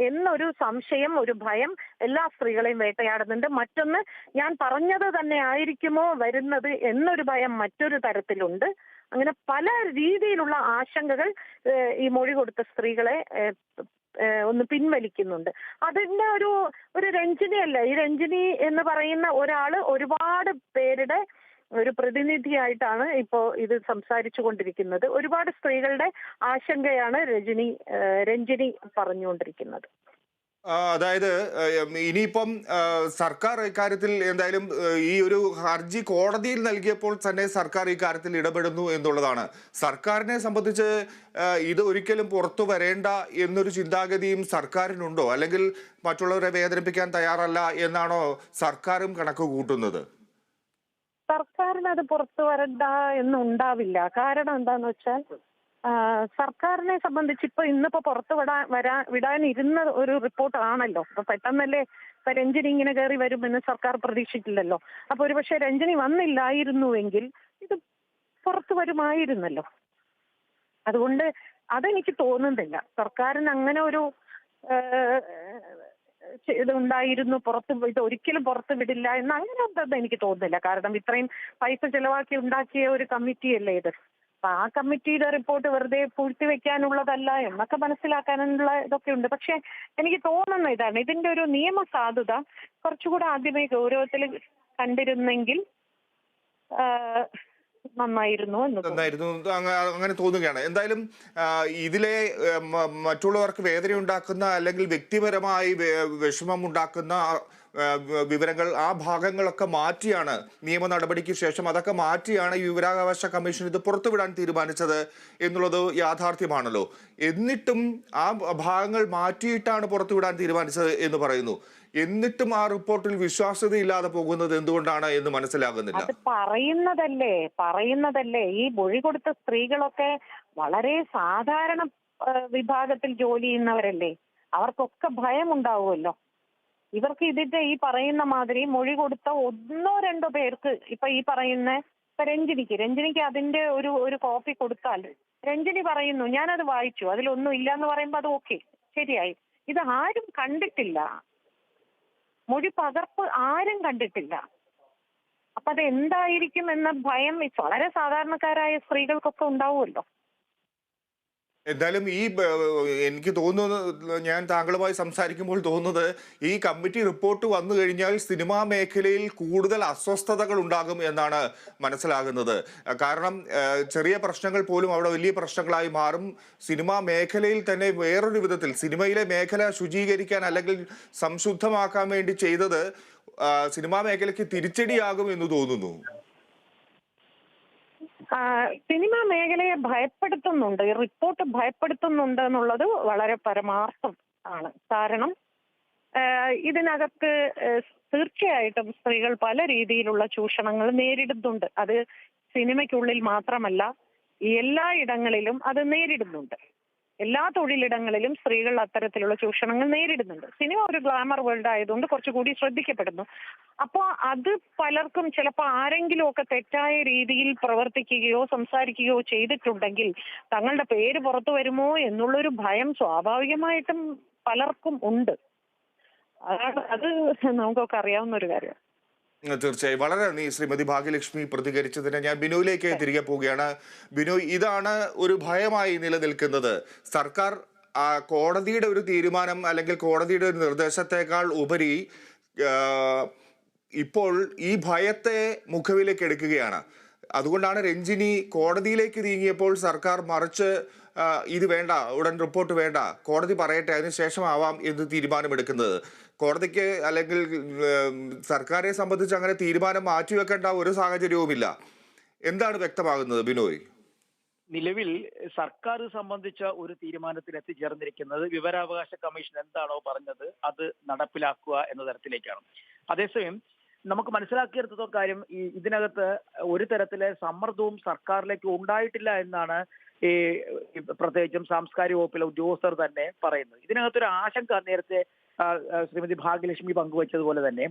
എന്നൊരു സംശയം, ഒരു ഭയം എല്ലാ സ്ത്രീകളെയും വേട്ടയാടുന്നുണ്ട്. മറ്റൊന്ന്, ഞാൻ പറഞ്ഞത് തന്നെ ആയിരിക്കുമോ വരുന്നത് എന്നൊരു ഭയം മറ്റൊരു തരത്തിലുണ്ട്. അങ്ങനെ പല രീതിയിലുള്ള ആശങ്കകൾ ഈ മൊഴി കൊടുത്ത സ്ത്രീകളെ ഒന്ന് പിൻവലിക്കുന്നുണ്ട്. അതിന്റെ ഒരു രഞ്ജിനിയല്ല, ഈ രഞ്ജിനി എന്ന് പറയുന്ന ഒരാള് ഒരുപാട് പേരുടെ ഒരു പ്രതിനിധിയായിട്ടാണ് ഇപ്പോ ഇത് സംസാരിച്ചു കൊണ്ടിരിക്കുന്നത്. ഒരുപാട് സ്ത്രീകളുടെ ആശങ്കയാണ് രഞ്ജിനി പറഞ്ഞുകൊണ്ടിരിക്കുന്നത്. അതായത് ഇനിയിപ്പം സർക്കാർ ഇക്കാര്യത്തിൽ എന്തായാലും ഈ ഒരു ഹർജി കോടതിയിൽ നൽകിയപ്പോൾ തന്നെ സർക്കാർ ഇക്കാര്യത്തിൽ ഇടപെടുന്നു എന്നുള്ളതാണ്. സർക്കാരിനെ സംബന്ധിച്ച് ഇത് ഒരിക്കലും പുറത്തു വരേണ്ട എന്നൊരു ചിന്താഗതിയും സർക്കാരിനുണ്ടോ? അല്ലെങ്കിൽ മറ്റുള്ളവരെ വേദനിപ്പിക്കാൻ തയ്യാറല്ല എന്നാണോ സർക്കാരും കണക്ക് കൂട്ടുന്നത്? സർക്കാരിന് അത് പുറത്തു വരണ്ട എന്നുണ്ടാവില്ല. കാരണം എന്താന്ന് വെച്ചാൽ സർക്കാരിനെ സംബന്ധിച്ച് ഇന്നിപ്പോ പുറത്തു വിടാനിരുന്ന ഒരു റിപ്പോർട്ട് ആണല്ലോ. അപ്പൊ പെട്ടെന്നല്ലേ ഇപ്പൊ രഞ്ജിനി ഇങ്ങനെ കയറി വരുമെന്ന് സർക്കാർ പ്രതീക്ഷിച്ചില്ലല്ലോ. അപ്പൊ ഒരുപക്ഷെ രഞ്ജിനി വന്നില്ലായിരുന്നുവെങ്കിൽ ഇത് പുറത്തു വരുമായിരുന്നല്ലോ. അതുകൊണ്ട് അതെനിക്ക് തോന്നുന്നില്ല സർക്കാരിന് അങ്ങനെ ഒരു ഇതുണ്ടായിരുന്നു, ഇത് ഒരിക്കലും പുറത്തു വിടില്ല എന്ന് അങ്ങനെ ഉണ്ടെന്ന് എനിക്ക് തോന്നുന്നില്ല. കാരണം ഇത്രയും പൈസ ചെലവാക്കി ഉണ്ടാക്കിയ ഒരു കമ്മിറ്റിയല്ലേ ഇത്. അപ്പൊ ആ കമ്മിറ്റിയുടെ റിപ്പോർട്ട് വെറുതെ പൂഴ്ത്തിവെക്കാനുള്ളതല്ല എന്നൊക്കെ മനസ്സിലാക്കാനുള്ള ഇതൊക്കെ ഉണ്ട്. പക്ഷെ എനിക്ക് തോന്നുന്ന ഇതാണ്, ഇതിന്റെ ഒരു നിയമ സാധുത കുറച്ചുകൂടെ ആദ്യമേ ഗൗരവത്തിൽ കണ്ടിരുന്നെങ്കിൽ നന്നായിരുന്നു അങ്ങനെ തോന്നുകയാണ്. എന്തായാലും ഇതിലെ മറ്റുള്ളവർക്ക് വേദന ഉണ്ടാക്കുന്ന അല്ലെങ്കിൽ വ്യക്തിപരമായി വിഷമം ഉണ്ടാക്കുന്ന വിവരങ്ങൾ, ആ ഭാഗങ്ങളൊക്കെ മാറ്റിയാണ് നിയമ നടപടിക്ക് ശേഷം അതൊക്കെ മാറ്റിയാണ് ഈ വിവരാവകാശ കമ്മീഷൻ ഇത് പുറത്തുവിടാൻ തീരുമാനിച്ചത് എന്നുള്ളത് യാഥാർത്ഥ്യമാണല്ലോ. എന്നിട്ടും ആ ഭാഗങ്ങൾ മാറ്റിയിട്ടാണ് പുറത്തുവിടാൻ തീരുമാനിച്ചത് എന്ന് പറയുന്നു. എന്നിട്ടും ആ റിപ്പോർട്ടിൽ വിശ്വാസ്യതയില്ലാതെ പോകുന്നത് എന്തുകൊണ്ടാണ് എന്ന് മനസ്സിലാകുന്നില്ല. അത് പറയുന്നതല്ലേ ഈ മൊഴി കൊടുത്ത സ്ത്രീകളൊക്കെ വളരെ സാധാരണ വിഭാഗത്തിൽ ജോലി ചെയ്യുന്നവരല്ലേ. അവർക്കൊക്കെ ഭയമുണ്ടാവുമല്ലോ. ഇവർക്ക് ഇതിന്റെ ഈ പറയുന്ന മാതിരി മൊഴി കൊടുത്ത 1-2 പേർക്ക്, ഇപ്പൊ ഈ പറയുന്ന രഞ്ജിനിക്ക് അതിന്റെ ഒരു കോപ്പി കൊടുത്താൽ രഞ്ജിനി പറയുന്നു ഞാനത് വായിച്ചു, അതിലൊന്നും ഇല്ല എന്ന് പറയുമ്പോൾ അത് ഓക്കെ, ശരിയായി. ഇത് ആരും കണ്ടിട്ടില്ല, മൊഴി പകർപ്പ് ആരും കണ്ടിട്ടില്ല. അപ്പൊ അത് എന്തായിരിക്കും എന്ന ഭയം വളരെ സാധാരണക്കാരായ സ്ത്രീകൾക്കൊക്കെ ഉണ്ടാവുമല്ലോ. എന്തായാലും എനിക്ക് തോന്നുന്നത്, ഞാൻ താങ്കളുമായി സംസാരിക്കുമ്പോൾ തോന്നുന്നത്, ഈ കമ്മിറ്റി റിപ്പോർട്ട് വന്നു കഴിഞ്ഞാൽ സിനിമാ മേഖലയിൽ കൂടുതൽ അസ്വസ്ഥതകൾ ഉണ്ടാകും എന്നാണ് മനസ്സിലാകുന്നത്. കാരണം ചെറിയ പ്രശ്നങ്ങൾ പോലും അവിടെ വലിയ പ്രശ്നങ്ങളായി മാറും. സിനിമാ മേഖലയിൽ തന്നെ വേറൊരു വിധത്തിൽ സിനിമയിലെ മേഖല ശുചീകരിക്കാൻ അല്ലെങ്കിൽ സംശുദ്ധമാക്കാൻ വേണ്ടി ചെയ്തത് സിനിമാ മേഖലയ്ക്ക് തിരിച്ചടിയാകും എന്ന് തോന്നുന്നു. സിനിമാ മേഖലയെ ഭയപ്പെടുത്തുന്നുണ്ട്, ഈ റിപ്പോർട്ട് ഭയപ്പെടുത്തുന്നുണ്ട് എന്നുള്ളത് വളരെ പരമാർത്ഥം ആണ്. കാരണം ഇതിനകത്ത് തീർച്ചയായിട്ടും സ്ത്രീകൾ പല രീതിയിലുള്ള ചൂഷണങ്ങൾ നേരിടുന്നുണ്ട്. അത് സിനിമയ്ക്കുള്ളിൽ മാത്രമല്ല, എല്ലാ ഇടങ്ങളിലും അത് നേരിടുന്നുണ്ട്. എല്ലാ തൊഴിലിടങ്ങളിലും സ്ത്രീകൾ അത്തരത്തിലുള്ള ചൂഷണങ്ങൾ നേരിടുന്നുണ്ട്. സിനിമ ഒരു ഗ്ലാമർ വേൾഡ് ആയതുകൊണ്ട് കുറച്ചുകൂടി ശ്രദ്ധിക്കപ്പെടുന്നു. അപ്പോൾ അത് പലർക്കും ചിലപ്പോൾ ആരെങ്കിലും ഒക്കെ തെറ്റായ രീതിയിൽ പ്രവർത്തിക്കുകയോ സംസാരിക്കുകയോ ചെയ്തിട്ടുണ്ടെങ്കിൽ തങ്ങളുടെ പേര് പുറത്തു വരുമോ എന്നുള്ളൊരു ഭയം സ്വാഭാവികമായിട്ടും പലർക്കും ഉണ്ട്. അത് നമുക്കൊക്കെ അറിയാവുന്ന ഒരു കാര്യം. തീർച്ചയായും വളരെ നന്ദി ശ്രീമതി ഭാഗ്യലക്ഷ്മി പ്രതികരിച്ചതിന്. ഞാൻ ബിനോയിലേക്ക് തിരികെ പോവുകയാണ്. ബിനോയ്, ഇതാണ് ഒരു ഭയമായി നിലനിൽക്കുന്നത്. സർക്കാർ കോടതിയുടെ ഒരു തീരുമാനം അല്ലെങ്കിൽ കോടതിയുടെ ഒരു നിർദ്ദേശത്തെക്കാൾ ഉപരി ഇപ്പോൾ ഈ ഭയത്തെ മുഖവിലേക്ക് എടുക്കുകയാണ്. അതുകൊണ്ടാണ് രഞ്ജിനി കോടതിയിലേക്ക് നീങ്ങിയപ്പോൾ സർക്കാർ മറിച്ച് ഇത് വേണ്ട, ഉടൻ റിപ്പോർട്ട് വേണ്ട, കോടതി പറയട്ടെ അതിനുശേഷമാവാം എന്ന് തീരുമാനമെടുക്കുന്നത്. കോടതിക്ക് അല്ലെങ്കിൽ സർക്കാരെ സംബന്ധിച്ച് അങ്ങനെ തീരുമാനം മാറ്റിവെക്കേണ്ട ഒരു സാഹചര്യവുമില്ല. എന്താണ് വ്യക്തമാകുന്നത് ബിനോയ്? നിലവിൽ സർക്കാർ സംബന്ധിച്ച ഒരു തീരുമാനത്തിൽ എത്തിച്ചേർന്നിരിക്കുന്നത് വിവരാവകാശ കമ്മീഷൻ എന്താണോ പറഞ്ഞത് അത് നടപ്പിലാക്കുക എന്ന തരത്തിലേക്കാണ്. അതേസമയം നമുക്ക് മനസ്സിലാക്കിയെടുത്ത കാര്യം, ഇതിനകത്ത് ഒരു തരത്തിലെ സമ്മർദ്ദവും സർക്കാരിലേക്ക് ഉണ്ടായിട്ടില്ല എന്നാണ് ഈ പ്രത്യേകിച്ചും സാംസ്കാരിക വകുപ്പിലെ ഉദ്യോഗസ്ഥർ തന്നെ പറയുന്നത്. ഇതിനകത്തൊരു ആശങ്ക നേരത്തെ ശ്രീമതി ഭാഗ്യലക്ഷ്മി പങ്കുവച്ചതുപോലെ തന്നെ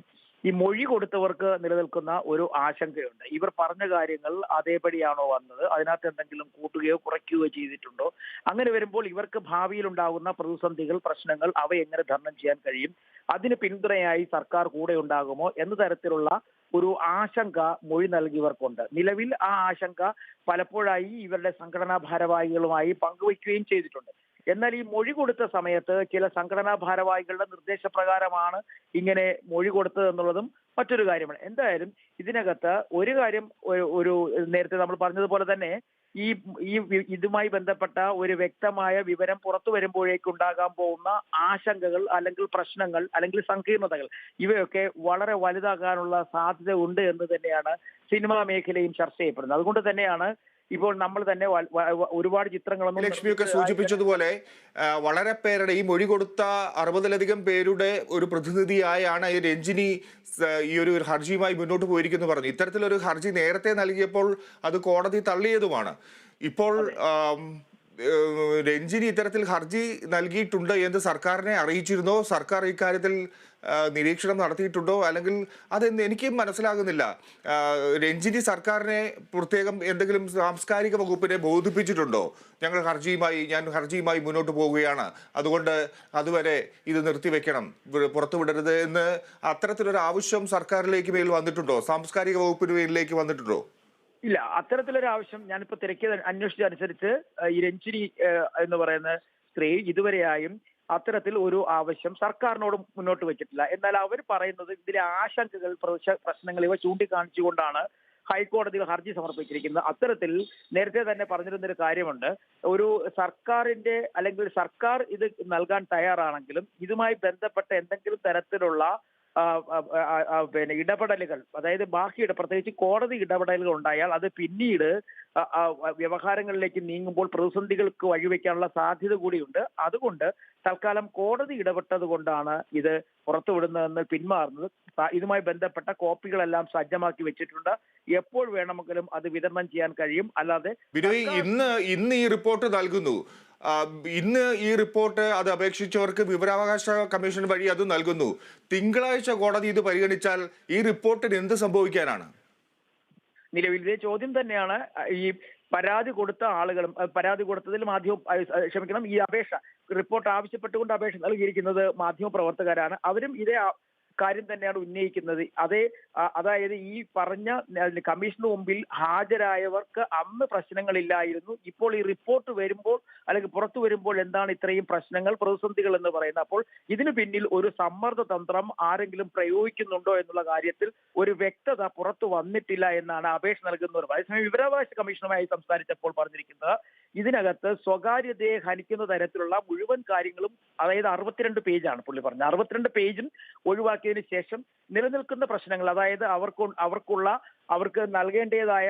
ഈ മൊഴി കൊടുത്തവർക്ക് നിലനിൽക്കുന്ന ഒരു ആശങ്കയുണ്ട്. ഇവർ പറഞ്ഞ കാര്യങ്ങൾ അതേപടിയാണോ വന്നത്, അതിനകത്ത് എന്തെങ്കിലും കൂട്ടുകയോ കുറയ്ക്കുകയോ ചെയ്തിട്ടുണ്ടോ? അങ്ങനെ വരുമ്പോൾ ഇവർക്ക് ഭാവിയിൽ ഉണ്ടാകുന്ന പ്രതിസന്ധികൾ, പ്രശ്നങ്ങൾ, അവ എങ്ങനെ തരണം ചെയ്യാൻ കഴിയും, അതിന് പിന്തുണയായി സർക്കാർ കൂടെ ഉണ്ടാകുമോ എന്ന തരത്തിലുള്ള ഒരു ആശങ്ക മൊഴി നൽകിയവർക്കുണ്ട്. നിലവിൽ ആ ആശങ്ക പലപ്പോഴായി ഇവരുടെ സംഘടനാ ഭാരവാഹികളുമായി പങ്കുവയ്ക്കുകയും ചെയ്തിട്ടുണ്ട്. എന്നാൽ ഈ മൊഴി കൊടുത്ത സമയത്ത് ചില സംഘടനാ ഭാരവാഹികളുടെ നിർദ്ദേശപ്രകാരമാണ് ഇങ്ങനെ മൊഴി കൊടുത്തത് എന്നുള്ളതും മറ്റൊരു കാര്യമാണ്. എന്തായാലും ഇതിനകത്ത് ഒരു കാര്യം, ഒരു നേരത്തെ നമ്മൾ പറഞ്ഞതുപോലെ തന്നെ ഈ ഇതുമായി ബന്ധപ്പെട്ട ഒരു വ്യക്തമായ വിവരം പുറത്തു വരുമ്പോഴേക്കുണ്ടാകാൻ പോകുന്ന ആശങ്കകൾ അല്ലെങ്കിൽ പ്രശ്നങ്ങൾ അല്ലെങ്കിൽ സങ്കീർണതകൾ ഇവയൊക്കെ വളരെ വലുതാകാനുള്ള സാധ്യത ഉണ്ട് എന്ന് തന്നെയാണ് സിനിമാ മേഖലയും ചർച്ച ചെയ്യപ്പെടുന്നത്. അതുകൊണ്ട് തന്നെയാണ് ഇപ്പോൾ നമ്മൾ തന്നെ ഒരുപാട് ചിത്രങ്ങളൊന്നും ലക്ഷ്മിയൊക്കെ സൂചിപ്പിച്ചതുപോലെ വളരെ പേരുടെ ഈ മൊഴി കൊടുത്ത 60-ലധികം പേരുടെ ഒരു പ്രതിനിധിയായാണ് ഈ രഞ്ജിനി ഈ ഒരു ഹർജിയുമായി മുന്നോട്ട് പോയിരിക്കുന്നു പറഞ്ഞു. ഇത്തരത്തിലൊരു ഹർജി നേരത്തെ നൽകിയപ്പോൾ അത് കോടതി തള്ളിയതുമാണ്. ഇപ്പോൾ രഞ്ജിനി ഇത്തരത്തിൽ ഹർജി നൽകിയിട്ടുണ്ട് എന്ന് സർക്കാരിനെ അറിയിച്ചിരുന്നോ? സർക്കാർ ഇക്കാര്യത്തിൽ നിരീക്ഷണം നടത്തിയിട്ടുണ്ടോ? അല്ലെങ്കിൽ അതെന്ന് എനിക്കും മനസ്സിലാകുന്നില്ല. രഞ്ജിനി സർക്കാരിനെ പ്രത്യേകം എന്തെങ്കിലും സാംസ്കാരിക വകുപ്പിനെ ബോധിപ്പിച്ചിട്ടുണ്ടോ? ഞാൻ ഹർജിയുമായി മുന്നോട്ട് പോവുകയാണ്, അതുകൊണ്ട് അതുവരെ ഇത് നിർത്തിവെക്കണം, പുറത്തുവിടരുത് എന്ന് അത്തരത്തിലൊരു ആവശ്യം സർക്കാരിലേക്ക് മേൽ വന്നിട്ടുണ്ടോ? സാംസ്കാരിക വകുപ്പിന് മേലിലേക്ക് വന്നിട്ടുണ്ടോ? ഇല്ല, അത്തരത്തിലൊരു ആവശ്യം ഞാനിപ്പോ അന്വേഷിച്ചതനുസരിച്ച് ഈ രഞ്ജിനി എന്ന് പറയുന്ന സ്ത്രീ ഇതുവരെയായും അത്തരത്തിൽ ഒരു ആവശ്യം സർക്കാരിനോട് മുന്നോട്ട് വെച്ചിട്ടില്ല. എന്നാൽ അവർ പറയുന്നത് ഇതിലെ ആശങ്കകൾ, പ്രശ്നങ്ങൾ ഇവ ചൂണ്ടിക്കാണിച്ചുകൊണ്ടാണ് ഹൈക്കോടതിയിൽ ഹർജി സമർപ്പിച്ചിരിക്കുന്നത്. അത്തരത്തിൽ നേരത്തെ തന്നെ പറഞ്ഞിരുന്നൊരു കാര്യമുണ്ട്, ഒരു സർക്കാരിന്റെ അല്ലെങ്കിൽ സർക്കാർ ഇത് നൽകാൻ തയ്യാറാണെങ്കിലും ഇതുമായി ബന്ധപ്പെട്ട എന്തെങ്കിലും തരത്തിലുള്ള ഇടപെടലുകൾ, അതായത് പ്രത്യേകിച്ച് കോടതി ഇടപെടലുകൾ ഉണ്ടായാൽ അത് പിന്നീട് വ്യവഹാരങ്ങളിലേക്ക് നീങ്ങുമ്പോൾ പ്രതിസന്ധികൾക്ക് വഴിവെക്കാനുള്ള സാധ്യത കൂടിയുണ്ട്. അതുകൊണ്ട് തൽക്കാലം കോടതി ഇടപെട്ടത് കൊണ്ടാണ് ഇത് പുറത്തുവിടുന്നതെന്ന് പിന്മാറുന്നത്. ഇതുമായി ബന്ധപ്പെട്ട കോപ്പികളെല്ലാം സജ്ജമാക്കി വെച്ചിട്ടുണ്ട്, എപ്പോൾ വേണമെങ്കിലും അത് വിതരണം ചെയ്യാൻ കഴിയും. അല്ലാതെ ഇന്ന് ഈ റിപ്പോർട്ട് നൽകുന്നു, ഇന്ന് ഈ റിപ്പോർട്ട് അത് അപേക്ഷിച്ചവർക്ക് വിവരാവകാശ കമ്മീഷൻ വഴി അത് നൽകുന്നു. തിങ്കളാഴ്ച കോടതി ഇത് പരിഗണിച്ചാൽ ഈ റിപ്പോർട്ടിന് എന്ത് സംഭവിക്കാനാണ്? നിലവിൽ ഇതേ ചോദ്യം തന്നെയാണ് ഈ പരാതി കൊടുത്ത ആളുകളും, പരാതി കൊടുത്തതിൽ ഈ അപേക്ഷ റിപ്പോർട്ട് ആവശ്യപ്പെട്ടുകൊണ്ട് അപേക്ഷ നൽകിയിരിക്കുന്നത് മാധ്യമ പ്രവർത്തകരാണ്. അവരും ഇതേ കാര്യം തന്നെയാണ് ഉന്നയിക്കുന്നത്. അതായത് ഈ പറഞ്ഞ കമ്മീഷന് മുമ്പിൽ ഹാജരായവർക്ക് അന്ന് പ്രശ്നങ്ങളില്ലായിരുന്നു, ഇപ്പോൾ ഈ റിപ്പോർട്ട് വരുമ്പോൾ അല്ലെങ്കിൽ പുറത്തു വരുമ്പോൾ എന്താണ് ഇത്രയും പ്രശ്നങ്ങൾ, പ്രതിസന്ധികൾ എന്ന് പറയുന്നത്. അപ്പോൾ ഇതിനു പിന്നിൽ ഒരു സമ്മർദ്ദ തന്ത്രം ആരെങ്കിലും പ്രയോഗിക്കുന്നുണ്ടോ എന്നുള്ള കാര്യത്തിൽ ഒരു വ്യക്തത പുറത്തു വന്നിട്ടില്ല എന്നാണ് അപേക്ഷ നൽകുന്നവർ. അതേസമയം വിവരാവകാശ കമ്മീഷനുമായി സംസാരിച്ചപ്പോൾ പറഞ്ഞിരിക്കുന്നത് ഇതിനകത്ത് സ്വകാര്യതയെ ഹനിക്കുന്ന തരത്തിലുള്ള മുഴുവൻ കാര്യങ്ങളും, അതായത് 62 പേജാണ് പുള്ളി പറഞ്ഞത്, 62 പേജും ഒഴിവാക്കിയതിനു ശേഷം നിലനിൽക്കുന്ന പ്രശ്നങ്ങൾ, അതായത് അവർക്ക് നൽകേണ്ടതായ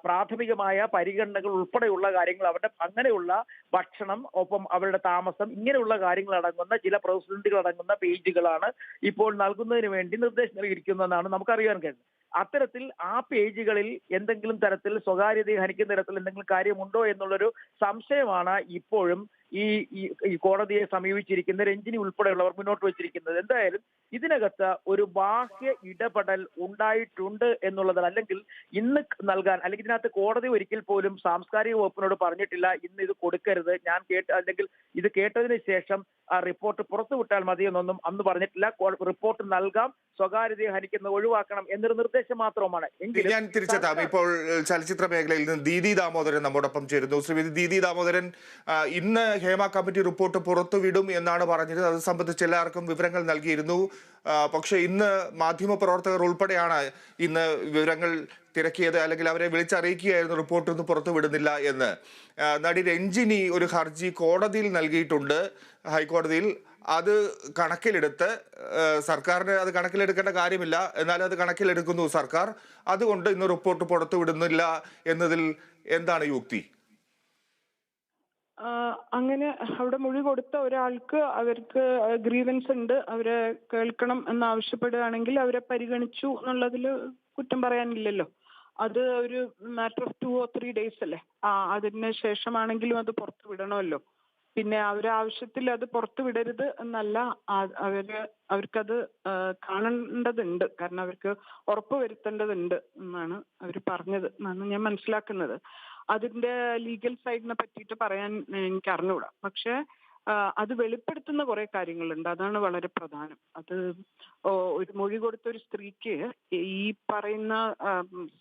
പ്രാഥമികമായ പരിഗണനകൾ ഉൾപ്പെടെയുള്ള കാര്യങ്ങൾ, അവരുടെ അങ്ങനെയുള്ള ഭക്ഷണം, ഒപ്പം അവരുടെ താമസം, ഇങ്ങനെയുള്ള കാര്യങ്ങൾ അടങ്ങുന്ന ചില പ്രതിസന്ധികൾ അടങ്ങുന്ന പേജുകളാണ് ഇപ്പോൾ നൽകുന്നതിന് വേണ്ടി നിർദ്ദേശം നൽകിയിരിക്കുന്നതെന്നാണ് നമുക്കറിയാൻ കഴിയുന്നത്. അത്തരത്തിൽ ആ പേജുകളിൽ എന്തെങ്കിലും തരത്തിൽ സ്വകാര്യതയെ ഹനിക്കുന്ന തരത്തിൽ എന്തെങ്കിലും കാര്യമുണ്ടോ എന്നുള്ളൊരു സംശയമാണ് ഇപ്പോഴും ഈ കോടതിയെ സമീപിച്ചിരിക്കുന്ന രഞ്ജിനി ഉൾപ്പെടെയുള്ളവർ മുന്നോട്ട് വെച്ചിരിക്കുന്നത്. എന്തായാലും ഇതിനകത്ത് ഒരു ബാഹ്യ ഇടപെടൽ ഉണ്ടായിട്ടുണ്ട് എന്നുള്ളത്, അല്ലെങ്കിൽ ഇന്ന് നൽകാൻ, അല്ലെങ്കിൽ ഇതിനകത്ത് കോടതി ഒരിക്കൽ പോലും സാംസ്കാരിക വകുപ്പിനോട് പറഞ്ഞിട്ടില്ല ഇന്ന് ഇത് കൊടുക്കരുത്, അല്ലെങ്കിൽ ഇത് കേട്ടതിന് ശേഷം ആ റിപ്പോർട്ട് പുറത്തുവിട്ടാൽ മതിയെന്നൊന്നും അന്ന് പറഞ്ഞിട്ടില്ല. റിപ്പോർട്ട് നൽകാം, സ്വകാര്യതയെ ഹനിക്കുന്നത് ഒഴിവാക്കണം എന്നൊരു നിർദ്ദേശം മാത്രമാണ്. എങ്കിലും ഞാൻ തിരിച്ചെത്താം. ഇപ്പോൾ ചലച്ചിത്ര മേഖലയിൽ നിന്ന് ദീദി ദാമോദരൻ നമ്മോടൊപ്പം ചേരുന്നു. ശ്രീമതി ദീദി ദാമോദരൻ, ഇന്ന് ഹേമ കമ്മിറ്റി റിപ്പോർട്ട് പുറത്തുവിടും എന്നാണ് പറഞ്ഞത്. അത് സംബന്ധിച്ച് എല്ലാവർക്കും വിവരങ്ങൾ നൽകിയിരുന്നു. പക്ഷെ ഇന്ന് മാധ്യമപ്രവർത്തകർ ഉൾപ്പെടെയാണ് ഇന്ന് വിവരങ്ങൾ തിരക്കിയത്, അല്ലെങ്കിൽ അവരെ വിളിച്ചറിയിക്കുകയായിരുന്നു റിപ്പോർട്ട് ഒന്നും പുറത്തു വിടുന്നില്ല എന്ന്. നടി രഞ്ജിനി ഒരു ഹർജി കോടതിയിൽ നൽകിയിട്ടുണ്ട്, ഹൈക്കോടതിയിൽ. അത് കണക്കിലെടുത്ത് സർക്കാരിന് അത് കണക്കിലെടുക്കേണ്ട കാര്യമില്ല, എന്നാൽ അത് കണക്കിലെടുക്കുന്നു സർക്കാർ. അതുകൊണ്ട് ഇന്ന് റിപ്പോർട്ട് പുറത്തു വിടുന്നില്ല എന്നതിൽ എന്താണ് യുക്തി? അങ്ങനെ അവിടെ മൊഴി കൊടുത്ത ഒരാൾക്ക് അവർക്ക് ഗ്രീവൻസ് ഉണ്ട്, അവരെ കേൾക്കണം എന്നാവശ്യപ്പെടുകയാണെങ്കിൽ അവരെ പരിഗണിച്ചു എന്നുള്ളതിൽ കുറ്റം പറയാനില്ലല്ലോ. അത് ഒരു മാറ്റർ ഓഫ് 2 or 3 days അല്ലേ. അതിന് ശേഷമാണെങ്കിലും അത് പുറത്തു വിടണമല്ലോ. പിന്നെ അവരാവശ്യത്തിൽ അത് പുറത്തു വിടരുത് എന്നല്ല, അവർക്കത് കാണേണ്ടതുണ്ട്, കാരണം അവർക്ക് ഉറപ്പ് വരുത്തേണ്ടതുണ്ട് എന്നാണ് അവർ പറഞ്ഞത് എന്നാണ് ഞാൻ മനസ്സിലാക്കുന്നത്. അതിന്റെ ലീഗൽ സൈഡിനെ പറ്റിയിട്ട് പറയാൻ എനിക്ക് അറിഞ്ഞുകൂടാ. പക്ഷെ അത് വെളിപ്പെടുത്തുന്ന കുറെ കാര്യങ്ങളുണ്ട്, അതാണ് വളരെ പ്രധാനം. അത് ഒരു മൊഴി കൊടുത്ത ഒരു സ്ത്രീക്ക് ഈ പറയുന്ന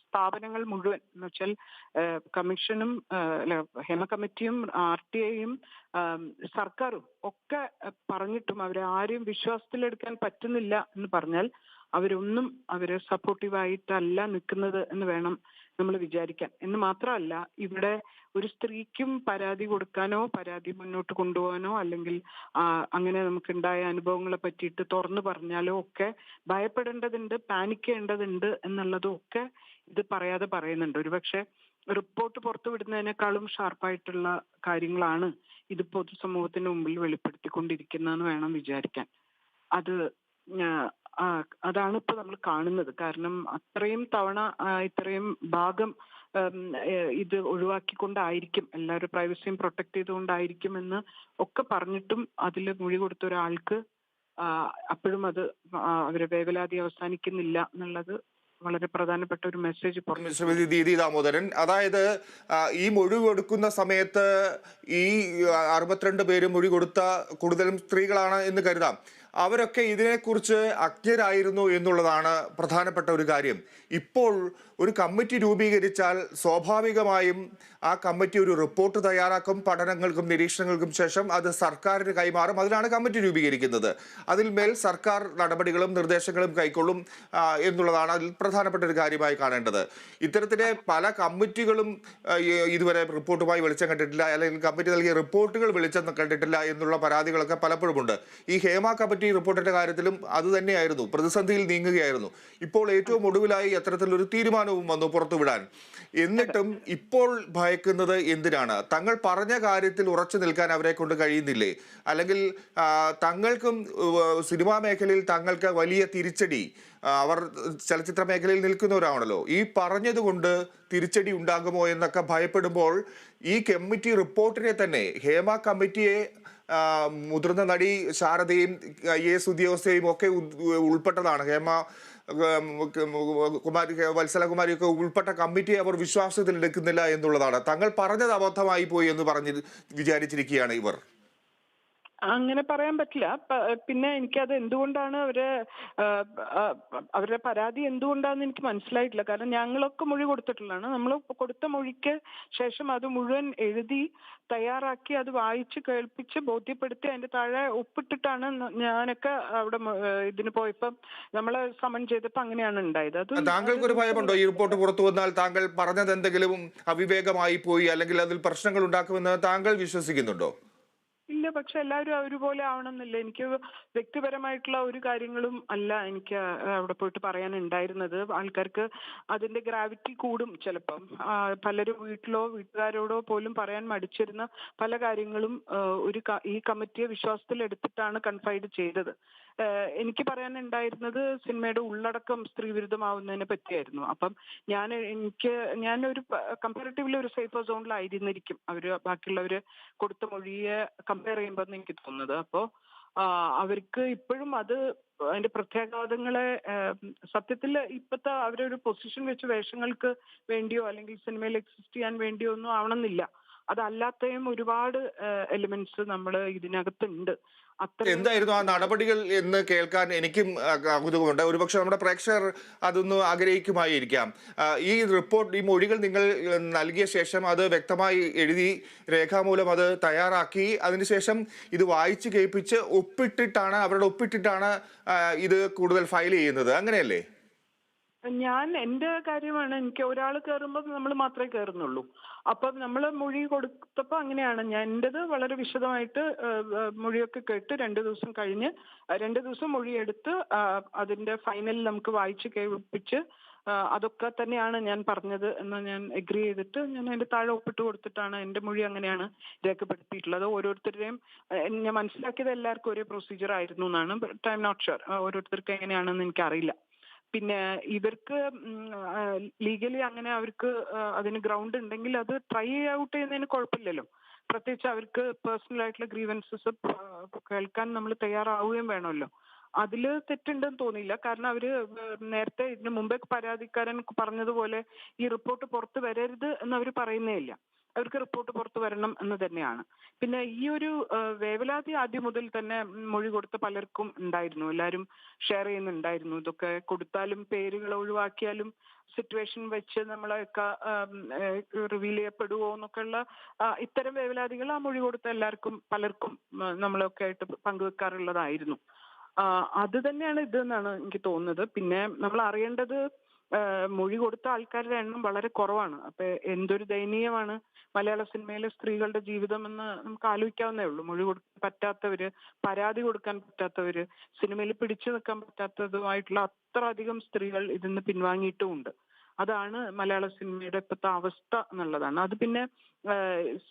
സ്ഥാപനങ്ങൾ മുഴുവൻ, എന്ന് വെച്ചാൽ കമ്മീഷനും ഹേമ കമ്മിറ്റിയും RTIയും സർക്കാരും ഒക്കെ പറഞ്ഞിട്ടും അവരെ ആരെയും വിശ്വാസത്തിലെടുക്കാൻ പറ്റുന്നില്ല എന്ന് പറഞ്ഞാൽ അവര് സപ്പോർട്ടീവായിട്ടല്ല നിൽക്കുന്നത് എന്ന് വേണം നമ്മൾ വിചാരിക്കാൻ. എന്ന് മാത്രമല്ല, ഇവിടെ ഒരു സ്ത്രീക്കും പരാതി കൊടുക്കാനോ പരാതി മുന്നോട്ട് കൊണ്ടുപോകാനോ അല്ലെങ്കിൽ അങ്ങനെ നമുക്കുണ്ടായ അനുഭവങ്ങളെ പറ്റിയിട്ട് തുറന്നു പറഞ്ഞാലോ ഒക്കെ ഭയപ്പെടേണ്ടതുണ്ട്, പാനിക് ചെയ്യേണ്ടതുണ്ട് എന്നുള്ളതും ഒക്കെ ഇത് പറയാതെ പറയുന്നുണ്ട്. ഒരുപക്ഷെ റിപ്പോർട്ട് പുറത്തുവിടുന്നതിനേക്കാളും ഷാർപ്പായിട്ടുള്ള കാര്യങ്ങളാണ് ഇത് പൊതുസമൂഹത്തിന് മുമ്പിൽ വെളിപ്പെടുത്തിക്കൊണ്ടിരിക്കുന്നതെന്ന് വേണം വിചാരിക്കാൻ. അതാണ് ഇപ്പൊ നമ്മൾ കാണുന്നത്. കാരണം അത്രയും തവണ ഇത്രയും ഭാഗം ഇത് ഒഴിവാക്കിക്കൊണ്ടായിരിക്കും, എല്ലാവരും പ്രൈവസിയും പ്രൊട്ടക്ട് ചെയ്തുകൊണ്ടായിരിക്കും എന്ന് ഒക്കെ പറഞ്ഞിട്ടും അതിൽ മൊഴി കൊടുത്ത ഒരാൾക്ക് അപ്പോഴും അത് അവരെ വേവലാതി അവസാനിക്കുന്നില്ല എന്നുള്ളത് വളരെ പ്രധാനപ്പെട്ട ഒരു മെസ്സേജ്. ശ്രീമതി ദീദി ദാമോദരൻ, അതായത് ഈ മൊഴി കൊടുക്കുന്ന സമയത്ത് ഈ 62 പേര് മൊഴി കൊടുത്ത കൂടുതലും സ്ത്രീകളാണ് എന്ന് കരുതാം. അവരൊക്കെ ഇതിനെക്കുറിച്ച് അജ്ഞരായിരുന്നു എന്നുള്ളതാണ് പ്രധാനപ്പെട്ട ഒരു കാര്യം. ഇപ്പോൾ ഒരു കമ്മിറ്റി രൂപീകരിച്ചാൽ സ്വാഭാവികമായും ആ കമ്മിറ്റി ഒരു റിപ്പോർട്ട് തയ്യാറാക്കും, പഠനങ്ങൾക്കും നിരീക്ഷണങ്ങൾക്കും ശേഷം അത് സർക്കാരിന് കൈമാറും. അതിലാണ് കമ്മിറ്റി രൂപീകരിക്കുന്നത്. അതിന്മേൽ സർക്കാർ നടപടികളും നിർദ്ദേശങ്ങളും കൈക്കൊള്ളും എന്നുള്ളതാണ് അതിൽ പ്രധാനപ്പെട്ട ഒരു കാര്യമായി കാണേണ്ടത്. ഇത്തരത്തിലെ പല കമ്മിറ്റികളും ഇതുവരെ റിപ്പോർട്ടുമായി വെളിച്ചം കണ്ടിട്ടില്ല, അല്ലെങ്കിൽ കമ്മിറ്റി നൽകിയ റിപ്പോർട്ടുകൾ വെളിച്ചം കണ്ടിട്ടില്ല എന്നുള്ള പരാതികളൊക്കെ പലപ്പോഴുമുണ്ട്. ഈ ഹേമ കമ്മിറ്റി റിപ്പോർട്ടിന്റെ കാര്യത്തിലും അതുതന്നെയായിരുന്നു, പ്രതിസന്ധിയിൽ നീങ്ങുകയായിരുന്നു. ഇപ്പോൾ ഏറ്റവും ഒടുവിലായി അത്തരത്തിലൊരു തീരുമാനവും വന്നു പുറത്തുവിടാൻ. എന്നിട്ടും ഇപ്പോൾ ഭയക്കുന്നത് എന്തിനാണ്? തങ്ങൾ പറഞ്ഞ കാര്യത്തിൽ ഉറച്ചു നിൽക്കാൻ അവരെ കൊണ്ട് കഴിയുന്നില്ലേ? അല്ലെങ്കിൽ തങ്ങൾക്കും സിനിമാ മേഖലയിൽ തങ്ങൾക്ക് വലിയ തിരിച്ചടി, അവർ ചലച്ചിത്ര മേഖലയിൽ നിൽക്കുന്നവരാണല്ലോ, ഈ പറഞ്ഞതുകൊണ്ട് തിരിച്ചടി ഉണ്ടാകുമോ എന്നൊക്കെ ഭയപ്പെടുമ്പോൾ ഈ കമ്മിറ്റി റിപ്പോർട്ടിനെ തന്നെ, ഹേമ കമ്മിറ്റിയെ മുതിർന്ന നടി ശാരദയും IAS ഉദ്യോഗസ്ഥയും ഒക്കെ ഉൾപ്പെട്ടതാണ്, ഹേമ വത്സലകുമാരിയൊക്കെ ഉൾപ്പെട്ട കമ്മിറ്റിയെ അവർ വിശ്വാസത്തിൽ എടുക്കുന്നില്ല എന്നുള്ളതാണ്. തങ്ങൾ പറഞ്ഞത് അബദ്ധമായി പോയി എന്ന് വിചാരിച്ചിരിക്കുകയാണ് ഇവർ. അങ്ങനെ പറയാൻ പറ്റില്ല. പിന്നെ എനിക്കത് എന്തുകൊണ്ടാണ് അവരുടെ പരാതി എന്തുകൊണ്ടാണെന്ന് എനിക്ക് മനസ്സിലായിട്ടില്ല. കാരണം ഞങ്ങളൊക്കെ മൊഴി കൊടുത്തിട്ടുള്ളതാണ്. നമ്മൾ കൊടുത്ത മൊഴിക്ക് ശേഷം അത് മുഴുവൻ എഴുതി തയ്യാറാക്കി അത് വായിച്ച് കേൾപ്പിച്ച് ബോധ്യപ്പെടുത്തി അതിന്റെ താഴെ ഒപ്പിട്ടിട്ടാണ് ഞാനൊക്കെ അവിടെ ഇതിന് പോയപ്പം നമ്മളെ സമൺ ചെയ്തപ്പോൾ അങ്ങനെയാണ് ഉണ്ടായത്. അത് താങ്കൾക്കൊരു ഭയമുണ്ടോ ഈ റിപ്പോർട്ട് പുറത്തു വന്നാൽ താങ്കൾ പറഞ്ഞത് എന്തെങ്കിലും അവിവേകമായി പോയി അല്ലെങ്കിൽ അതിൽ പ്രശ്നങ്ങൾ ഉണ്ടാക്കുമെന്ന് താങ്കൾ വിശ്വസിക്കുന്നുണ്ടോ? ഇല്ല, പക്ഷെ എല്ലാവരും ഒരുപോലെ ആവണമെന്നില്ല. എനിക്ക് വ്യക്തിപരമായിട്ടുള്ള ഒരു കാര്യങ്ങളും അല്ല എനിക്ക് അവിടെ പോയിട്ട് പറയാനുണ്ടായിരുന്നത്. ആൾക്കാർക്ക് അതിന്റെ ഗ്രാവിറ്റി കൂടും ചിലപ്പം. പലരും വീട്ടുകാരോടോ പോലും പറയാൻ മടിച്ചിരുന്ന പല കാര്യങ്ങളും ഈ കമ്മിറ്റിയെ വിശ്വാസത്തിൽ എടുത്തിട്ടാണ് കൺഫൈഡ് ചെയ്തത്. എനിക്ക് പറയാനുണ്ടായിരുന്നത് സിനിമയുടെ ഉള്ളടക്കം സ്ത്രീവിരുദ്ധമാവുന്നതിനെ പറ്റിയായിരുന്നു. അപ്പം ഞാനൊരു കമ്പാരിറ്റീവ്ലി ഒരു സേഫർ സോണിലായിരുന്നിരിക്കും ബാക്കിയുള്ളവര് കൊടുത്ത മൊഴിയെ കമ്പയർ ചെയ്യുമ്പോൾ എനിക്ക് തോന്നുന്നത്. അപ്പോൾ അവർക്ക് ഇപ്പോഴും അതിന്റെ പ്രത്യാഘാതങ്ങളെ സത്യത്തിൽ ഇപ്പോഴത്തെ അവരൊരു പൊസിഷൻ വെച്ച് വേഷങ്ങൾക്ക് വേണ്ടിയോ അല്ലെങ്കിൽ സിനിമയിൽ എക്സിസ്റ്റ് ചെയ്യാൻ വേണ്ടിയോ ഒന്നും ആവണമെന്നില്ല. അതല്ലാത്തയും ഒരുപാട് എലിമെന്റ്സ് നമ്മൾ ഇതിനകത്തുണ്ട്. എന്തായിരുന്നു ആ നടപടികൾ എന്ന് കേൾക്കാൻ എനിക്കും കൗതുകമുണ്ട്. ഒരുപക്ഷെ നമ്മുടെ പ്രേക്ഷകർ അതൊന്ന് ആഗ്രഹിക്കുമായിരിക്കാം. ഈ മൊഴികൾ നിങ്ങൾ നൽകിയ ശേഷം അത് വ്യക്തമായി എഴുതി രേഖാമൂലം അത് തയ്യാറാക്കി അതിനുശേഷം ഇത് വായിച്ച് കേൾപ്പിച്ച് അവരുടെ ഒപ്പിട്ടിട്ടാണ് ഇത് കൂടുതൽ ഫയൽ ചെയ്യുന്നത്, അങ്ങനെയല്ലേ? എന്റെ കാര്യമാണ്. എനിക്ക് ഒരാൾ കയറുമ്പോൾ നമ്മൾ മാത്രമേ കയറുന്നുള്ളൂ. അപ്പം നമ്മൾ മൊഴി കൊടുത്തപ്പോൾ അങ്ങനെയാണ്. എന്റേത് വളരെ വിശദമായിട്ട് മൊഴിയൊക്കെ കേട്ട് 2 ദിവസം കഴിഞ്ഞ് 2 ദിവസം മൊഴിയെടുത്ത് അതിന്റെ ഫൈനൽ നമുക്ക് വായിച്ച് കേൾപ്പിച്ച് അതൊക്കെ തന്നെയാണ് ഞാൻ പറഞ്ഞത് എന്ന് ഞാൻ എഗ്രി ചെയ്തിട്ട് ഞാൻ അതിന്റെ താഴെ ഒപ്പിട്ട് കൊടുത്തിട്ടാണ് എന്റെ മൊഴി അങ്ങനെയാണ് രേഖപ്പെടുത്തിയിട്ടുള്ളത്. ഓരോരുത്തരുടെയും ഞാൻ മനസ്സിലാക്കിയത് എല്ലാവർക്കും ഒരേ പ്രൊസീജിയർ ആയിരുന്നു എന്നാണ്. But I am not sure ഓരോരുത്തർക്ക് എങ്ങനെയാണെന്ന് എനിക്കറിയില്ല. പിന്നെ ഇവർക്ക് ലീഗലി അങ്ങനെ അവർക്ക് അതിന് ഗ്രൗണ്ട് ഉണ്ടെങ്കിൽ അത് ട്രൈ ഔട്ട് ചെയ്യുന്നതിന് കുഴപ്പമില്ലല്ലോ. പ്രത്യേകിച്ച് അവർക്ക് പേഴ്സണൽ ആയിട്ടുള്ള ഗ്രീവൻസസ് കേൾക്കാൻ നമ്മൾ തയ്യാറാവുകയും വേണമല്ലോ. അതില് തെറ്റുണ്ടെന്ന് തോന്നിയില്ല. കാരണം അവര് നേരത്തെ ഇതിന് മുമ്പേ പരാതിക്കാരൻ പറഞ്ഞതുപോലെ ഈ റിപ്പോർട്ട് പുറത്ത് വരരുത് എന്ന് അവർ പറയുന്നേ ഇല്ല. അവർക്ക് റിപ്പോർട്ട് പുറത്തു വരണം എന്ന് തന്നെയാണ്. പിന്നെ ഈ ഒരു വേവലാതി ആദ്യം മുതൽ തന്നെ മൊഴി കൊടുത്ത പലർക്കും ഉണ്ടായിരുന്നു. എല്ലാവരും ഷെയർ ചെയ്യുന്നുണ്ടായിരുന്നു. ഇതൊക്കെ കൊടുത്താലും പേരുകൾ ഒഴിവാക്കിയാലും സിറ്റുവേഷൻ വെച്ച് നമ്മളൊക്കെ റിവീൽ ചെയ്യപ്പെടുവോ എന്നൊക്കെയുള്ള ഇത്തരം വേവലാതികൾ ആ മൊഴി കൊടുത്ത പലർക്കും നമ്മളൊക്കെ ആയിട്ട് പങ്കുവെക്കാറുള്ളതായിരുന്നു. അത് തന്നെയാണ് ഇതെന്നാണ് എനിക്ക് തോന്നുന്നത്. പിന്നെ നമ്മൾ അറിയേണ്ടത് മൊഴി കൊടുത്ത ആൾക്കാരുടെ എണ്ണം വളരെ കുറവാണ്. അപ്പൊ എന്തൊരു ദയനീയമാണ് മലയാള സിനിമയിലെ സ്ത്രീകളുടെ ജീവിതം എന്ന് നമുക്ക് ആലോചിക്കാവുന്നേ ഉള്ളൂ. മൊഴി കൊടുക്കാൻ പറ്റാത്തവര്, പരാതി കൊടുക്കാൻ പറ്റാത്തവര്, സിനിമയിൽ പിടിച്ചു നിൽക്കാൻ പറ്റാത്തതുമായിട്ടുള്ള അത്ര അധികം സ്ത്രീകൾ ഇതിന്ന് പിൻവാങ്ങിയിട്ടുമുണ്ട്. അതാണ് മലയാള സിനിമയുടെ ഇപ്പോഴത്തെ അവസ്ഥ എന്നുള്ളതാണ്. അത് പിന്നെ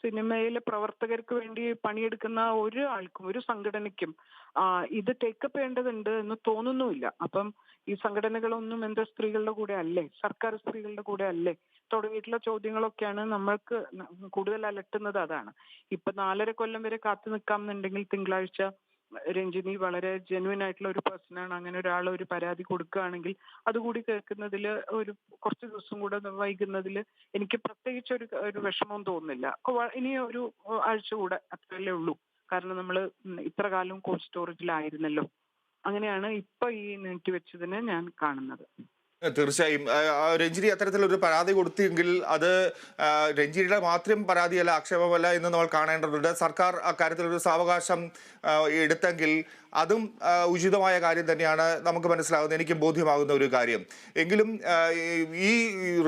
സിനിമയിലെ പ്രവർത്തകർക്ക് വേണ്ടി പണിയെടുക്കുന്ന ഒരു സംഘടനയ്ക്കും ഇത് ടേക്കപ്പ് ചെയ്യേണ്ടതുണ്ട് എന്ന് തോന്നുന്നുമില്ല. അപ്പം ഈ സംഘടനകളൊന്നും എന്താ സ്ത്രീകളുടെ കൂടെ അല്ലേ, സർക്കാർ സ്ത്രീകളുടെ കൂടെ അല്ലേ തുടങ്ങിയിട്ടുള്ള ചോദ്യങ്ങളൊക്കെയാണ് നമ്മൾക്ക് കൂടുതൽ അലട്ടുന്നത്. അതാണ് ഇപ്പൊ 4.5 കൊല്ലം വരെ കാത്തു നിൽക്കാം എന്നുണ്ടെങ്കിൽ തിങ്കളാഴ്ച രഞ്ജിനി വളരെ ജെന്യുവൻ ആയിട്ടുള്ള ഒരു പേഴ്സണാണ്. അങ്ങനെ ഒരാൾ ഒരു പരാതി കൊടുക്കുകയാണെങ്കിൽ അതുകൂടി കേൾക്കുന്നതിൽ കുറച്ച് ദിവസം കൂടെ വൈകുന്നതിൽ എനിക്ക് പ്രത്യേകിച്ച് ഒരു വിഷമവും തോന്നുന്നില്ല. ഇനി ഒരു ആഴ്ച കൂടെ അത്രയല്ലേ ഉള്ളൂ. കാരണം നമ്മൾ ഇത്ര കാലം കോൾഡ് സ്റ്റോറേജിലായിരുന്നല്ലോ. അങ്ങനെയാണ് ഇപ്പൊ ഈ നീട്ടിവെച്ചതിനെ ഞാൻ കാണുന്നത്. തീർച്ചയായും രഞ്ജിനി അത്തരത്തിലൊരു പരാതി കൊടുത്തെങ്കിൽ അത് രഞ്ജിനിയുടെ മാത്രം പരാതിയല്ല, ആക്ഷേപമല്ല എന്ന് നമ്മൾ കാണേണ്ടതുണ്ട്. സർക്കാർ അക്കാര്യത്തിലൊരു സാവകാശം എടുത്തെങ്കിൽ അതും ഉചിതമായ കാര്യം തന്നെയാണ് നമുക്ക് മനസ്സിലാകുന്നത്, എനിക്ക് ബോധ്യമാകുന്ന ഒരു കാര്യം. എങ്കിലും ഈ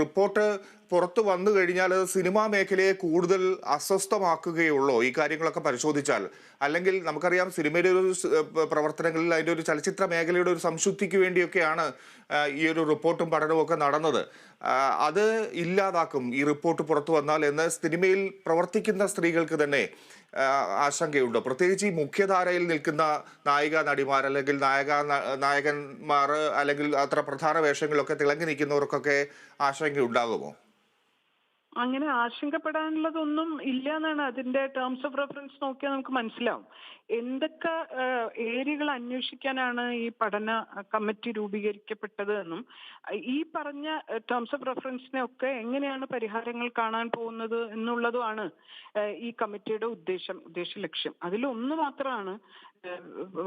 റിപ്പോർട്ട് പുറത്തു വന്നു കഴിഞ്ഞാൽ സിനിമാ മേഖലയെ കൂടുതൽ അസ്വസ്ഥമാക്കുകയുള്ളൂ ഈ കാര്യങ്ങളൊക്കെ പരിശോധിച്ചാൽ? അല്ലെങ്കിൽ നമുക്കറിയാം സിനിമയുടെ ഒരു പ്രവർത്തനങ്ങളിൽ അതിൻ്റെ ഒരു ചലച്ചിത്ര മേഖലയുടെ ഒരു സംശുദ്ധിക്ക് വേണ്ടിയൊക്കെയാണ് ഈ ഒരു റിപ്പോർട്ടും പഠനവും ഒക്കെ നടന്നത്. അത് ഇല്ലാതാക്കും ഈ റിപ്പോർട്ട് പുറത്തു വന്നാൽ എന്ന് സിനിമയിൽ പ്രവർത്തിക്കുന്ന സ്ത്രീകൾക്ക് തന്നെ ആശങ്കയുണ്ട്. പ്രത്യേകിച്ച് ഈ മുഖ്യധാരയിൽ നിൽക്കുന്ന നായിക നടിമാർ അല്ലെങ്കിൽ നായകന്മാർ അല്ലെങ്കിൽ അത്ര പ്രധാന വേഷങ്ങളിലൊക്കെ തിളങ്ങി നിൽക്കുന്നവർക്കൊക്കെ ആശങ്കയുണ്ടാകുമോ? അങ്ങനെ ആശങ്കപ്പെടാനുള്ളതൊന്നും ഇല്ല എന്നാണ് അതിന്റെ ടേംസ് ഓഫ് റെഫറൻസ് നോക്കിയാൽ നമുക്ക് മനസ്സിലാവും. എന്തൊക്കെ ഏരിയകൾ അന്വേഷിക്കാനാണ് ഈ പഠന കമ്മിറ്റി രൂപീകരിക്കപ്പെട്ടത് എന്നും ഈ പറഞ്ഞ ടേംസ് ഓഫ് റെഫറൻസിനെ ഒക്കെ എങ്ങനെയാണ് പരിഹാരങ്ങൾ കാണാൻ പോകുന്നത് എന്നുള്ളതുമാണ് ഈ കമ്മിറ്റിയുടെ ഉദ്ദേശ ലക്ഷ്യം. അതിലൊന്ന് മാത്രമാണ്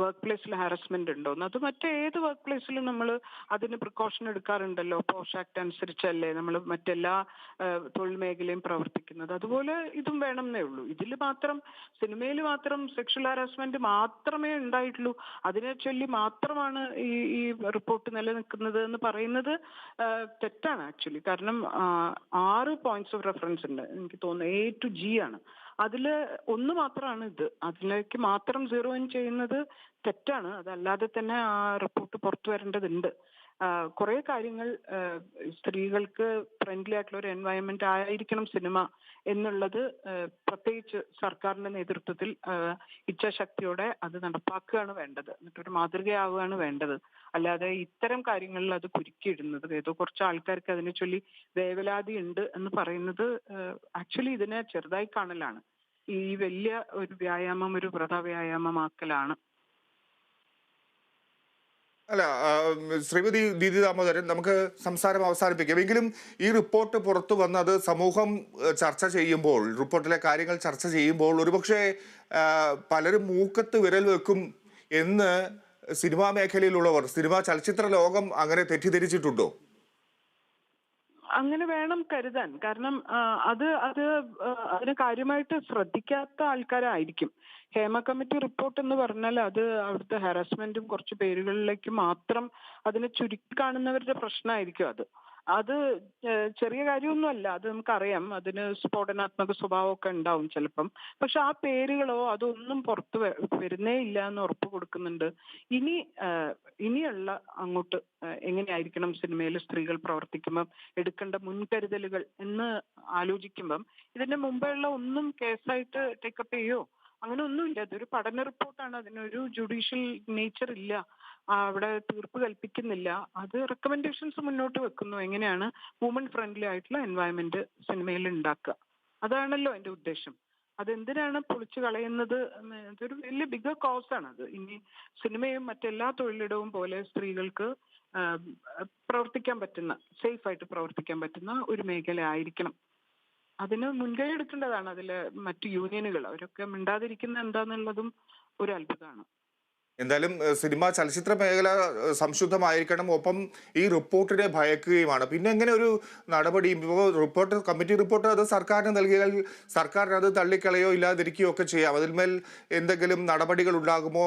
വർക്ക് പ്ലേസിൽ ഹാരസ്മെന്റ് ഉണ്ടോന്ന്. അത് മറ്റേത് വർക്ക് പ്ലേസിലും നമ്മൾ അതിന് പ്രിക്കോഷൻ എടുക്കാറുണ്ടല്ലോ. പോഷ് ആക്ട് അനുസരിച്ചല്ലേ നമ്മൾ മറ്റെല്ലാ തൊഴിൽ മേഖലയും പ്രവർത്തിക്കുന്നത്. അതുപോലെ ഇതും വേണം എന്നേ ഉള്ളൂ. ഇതിൽ മാത്രം സിനിമയിൽ മാത്രം സെക്ഷൽ ഹാരാസ്മെന്റ് മാത്രമേ ഉണ്ടായിട്ടുള്ളൂ, അതിനെ ചൊല്ലി മാത്രമാണ് ഈ റിപ്പോർട്ട് നിലനിൽക്കുന്നത് എന്ന് പറയുന്നത് തെറ്റാണ് ആക്ച്വലി. കാരണം 6 പോയിന്റ്സ് ഓഫ് റെഫറൻസ് ഉണ്ട്. എനിക്ക് തോന്നുന്നു A to G ആണ്. അതില് ഒന്ന് മാത്രമാണ് ഇത്. അതിലേക്ക് മാത്രം സീറോ ഇൻ ചെയ്യുന്നത് തെറ്റാണ്. അതല്ലാതെ തന്നെ ആ റിപ്പോർട്ട് പുറത്തു വരേണ്ടതുണ്ട്. കുറെ കാര്യങ്ങൾ സ്ത്രീകൾക്ക് ഫ്രണ്ട്ലി ആയിട്ടുള്ള ഒരു എൻവയൺമെന്റ് ആയിരിക്കണം സിനിമ എന്നുള്ളത് പ്രത്യേകിച്ച് സർക്കാരിന്റെ നേതൃത്വത്തിൽ ഇച്ഛാശക്തിയോടെ അത് നടപ്പാക്കുകയാണ് വേണ്ടത്. എന്നിട്ടൊരു മാതൃകയാവുകയാണ് വേണ്ടത്. അല്ലാതെ ഇത്തരം കാര്യങ്ങളിൽ അത് കുരുക്കിയിടുന്നത്, ഏതോ കുറച്ച് ആൾക്കാർക്ക് അതിനെ ചൊല്ലി വേവലാതി ഉണ്ട് എന്ന് പറയുന്നത് ആക്ച്വലി ഇതിനെ ചെറുതായി കാണലാണ്. ഈ വലിയ ഒരു വ്യായാമം ഒരു വ്രത വ്യായാമമാക്കലാണ്. അല്ല, ശ്രീമതി ദീദി ദാമോദരൻ, നമുക്ക് സംസാരം അവസാനിപ്പിക്കാം. എങ്കിലും ഈ റിപ്പോർട്ട് പുറത്തു വന്നത് സമൂഹം ചർച്ച ചെയ്യുമ്പോൾ, റിപ്പോർട്ടിലെ കാര്യങ്ങൾ ചർച്ച ചെയ്യുമ്പോൾ ഒരുപക്ഷെ പലരും മൂക്കത്ത് വിരൽ വെക്കും എന്ന് സിനിമാ മേഖലയിലുള്ളവർ, സിനിമാ ചലച്ചിത്ര ലോകം അങ്ങനെ തെറ്റിദ്ധരിച്ചിട്ടുണ്ടോ? അങ്ങനെ വേണം കരുതാൻ. കാരണം അതിന് കാര്യമായിട്ട് ശ്രദ്ധിക്കാത്ത ആൾക്കാരായിരിക്കും. ഹേമ കമ്മിറ്റി റിപ്പോർട്ട് എന്ന് പറഞ്ഞാൽ അത് അവിടുത്തെ ഹാരാസ്മെന്റും കുറച്ച് പേരുകളിലേക്ക് മാത്രം അതിനെ ചുരുക്കി കാണുന്നവരുടെ പ്രശ്നമായിരിക്കും. അത് ചെറിയ കാര്യമൊന്നുമല്ല. അത് നമുക്കറിയാം. അതിന് സ്ഫോടനാത്മക സ്വഭാവമൊക്കെ ഉണ്ടാവും ചിലപ്പം. പക്ഷെ ആ പേരുകളോ അതൊന്നും പുറത്ത് വരുന്നേ ഇല്ല എന്ന് ഉറപ്പ് കൊടുക്കുന്നുണ്ട്. ഇനിയുള്ള അങ്ങോട്ട് എങ്ങനെയായിരിക്കണം സിനിമയിൽ സ്ത്രീകൾ പ്രവർത്തിക്കുമ്പം എടുക്കേണ്ട മുൻകരുതലുകൾ എന്ന് ആലോചിക്കുമ്പം ഇതിന്റെ മുമ്പെയുള്ള ഒന്നും കേസായിട്ട് ടേക്കപ്പ് ചെയ്യോ അങ്ങനെ ഒന്നുമില്ല. അതൊരു പഠന റിപ്പോർട്ടാണ്. അതിനൊരു ജുഡീഷ്യൽ നേച്ചർ ഇല്ല. അവിടെ തീർപ്പ് കൽപ്പിക്കുന്നില്ല. അത് റെക്കമെൻഡേഷൻസ് മുന്നോട്ട് വെക്കുന്നു. എങ്ങനെയാണ് വുമൺ ഫ്രണ്ട്ലി ആയിട്ടുള്ള എൻവയൺമെന്റ് സിനിമയിൽ ഉണ്ടാക്കുക. അതാണല്ലോ എന്റെ ഉദ്ദേശം. അതെന്തിനാണ് പൊളിച്ചു കളയുന്നത്? അതൊരു വലിയ ബിഗർ കോസ് ആണ്. അത് ഇനി സിനിമയും മറ്റെല്ലാ തൊഴിലിടവും പോലെ സ്ത്രീകൾക്ക് പ്രവർത്തിക്കാൻ പറ്റുന്ന, സേഫ് ആയിട്ട് പ്രവർത്തിക്കാൻ പറ്റുന്ന ഒരു മേഖല ആയിരിക്കണം. അതിന് മുൻകൈ എടുക്കേണ്ടതാണ്. അതിലെ മറ്റു യൂണിയനുകൾ അവരൊക്കെ മിണ്ടാതിരിക്കുന്ന എന്താന്നുള്ളതും ഒരു അത്ഭുതമാണ്. എന്തായാലും സിനിമ ചലച്ചിത്ര മേഖല സംശുദ്ധമായിരിക്കണം. ഒപ്പം ഈ റിപ്പോർട്ടിനെ ഭയക്കുകയുമാണ്. പിന്നെ എങ്ങനെ ഒരു നടപടി? ഇപ്പോൾ കമ്മിറ്റി റിപ്പോർട്ട് അത് സർക്കാരിന് നൽകിയാൽ സർക്കാരിന് അത് തള്ളിക്കളയോ ഇല്ലാതിരിക്കുകയോ ഒക്കെ ചെയ്യാം. അതിന്മേൽ എന്തെങ്കിലും നടപടികൾ ഉണ്ടാകുമോ?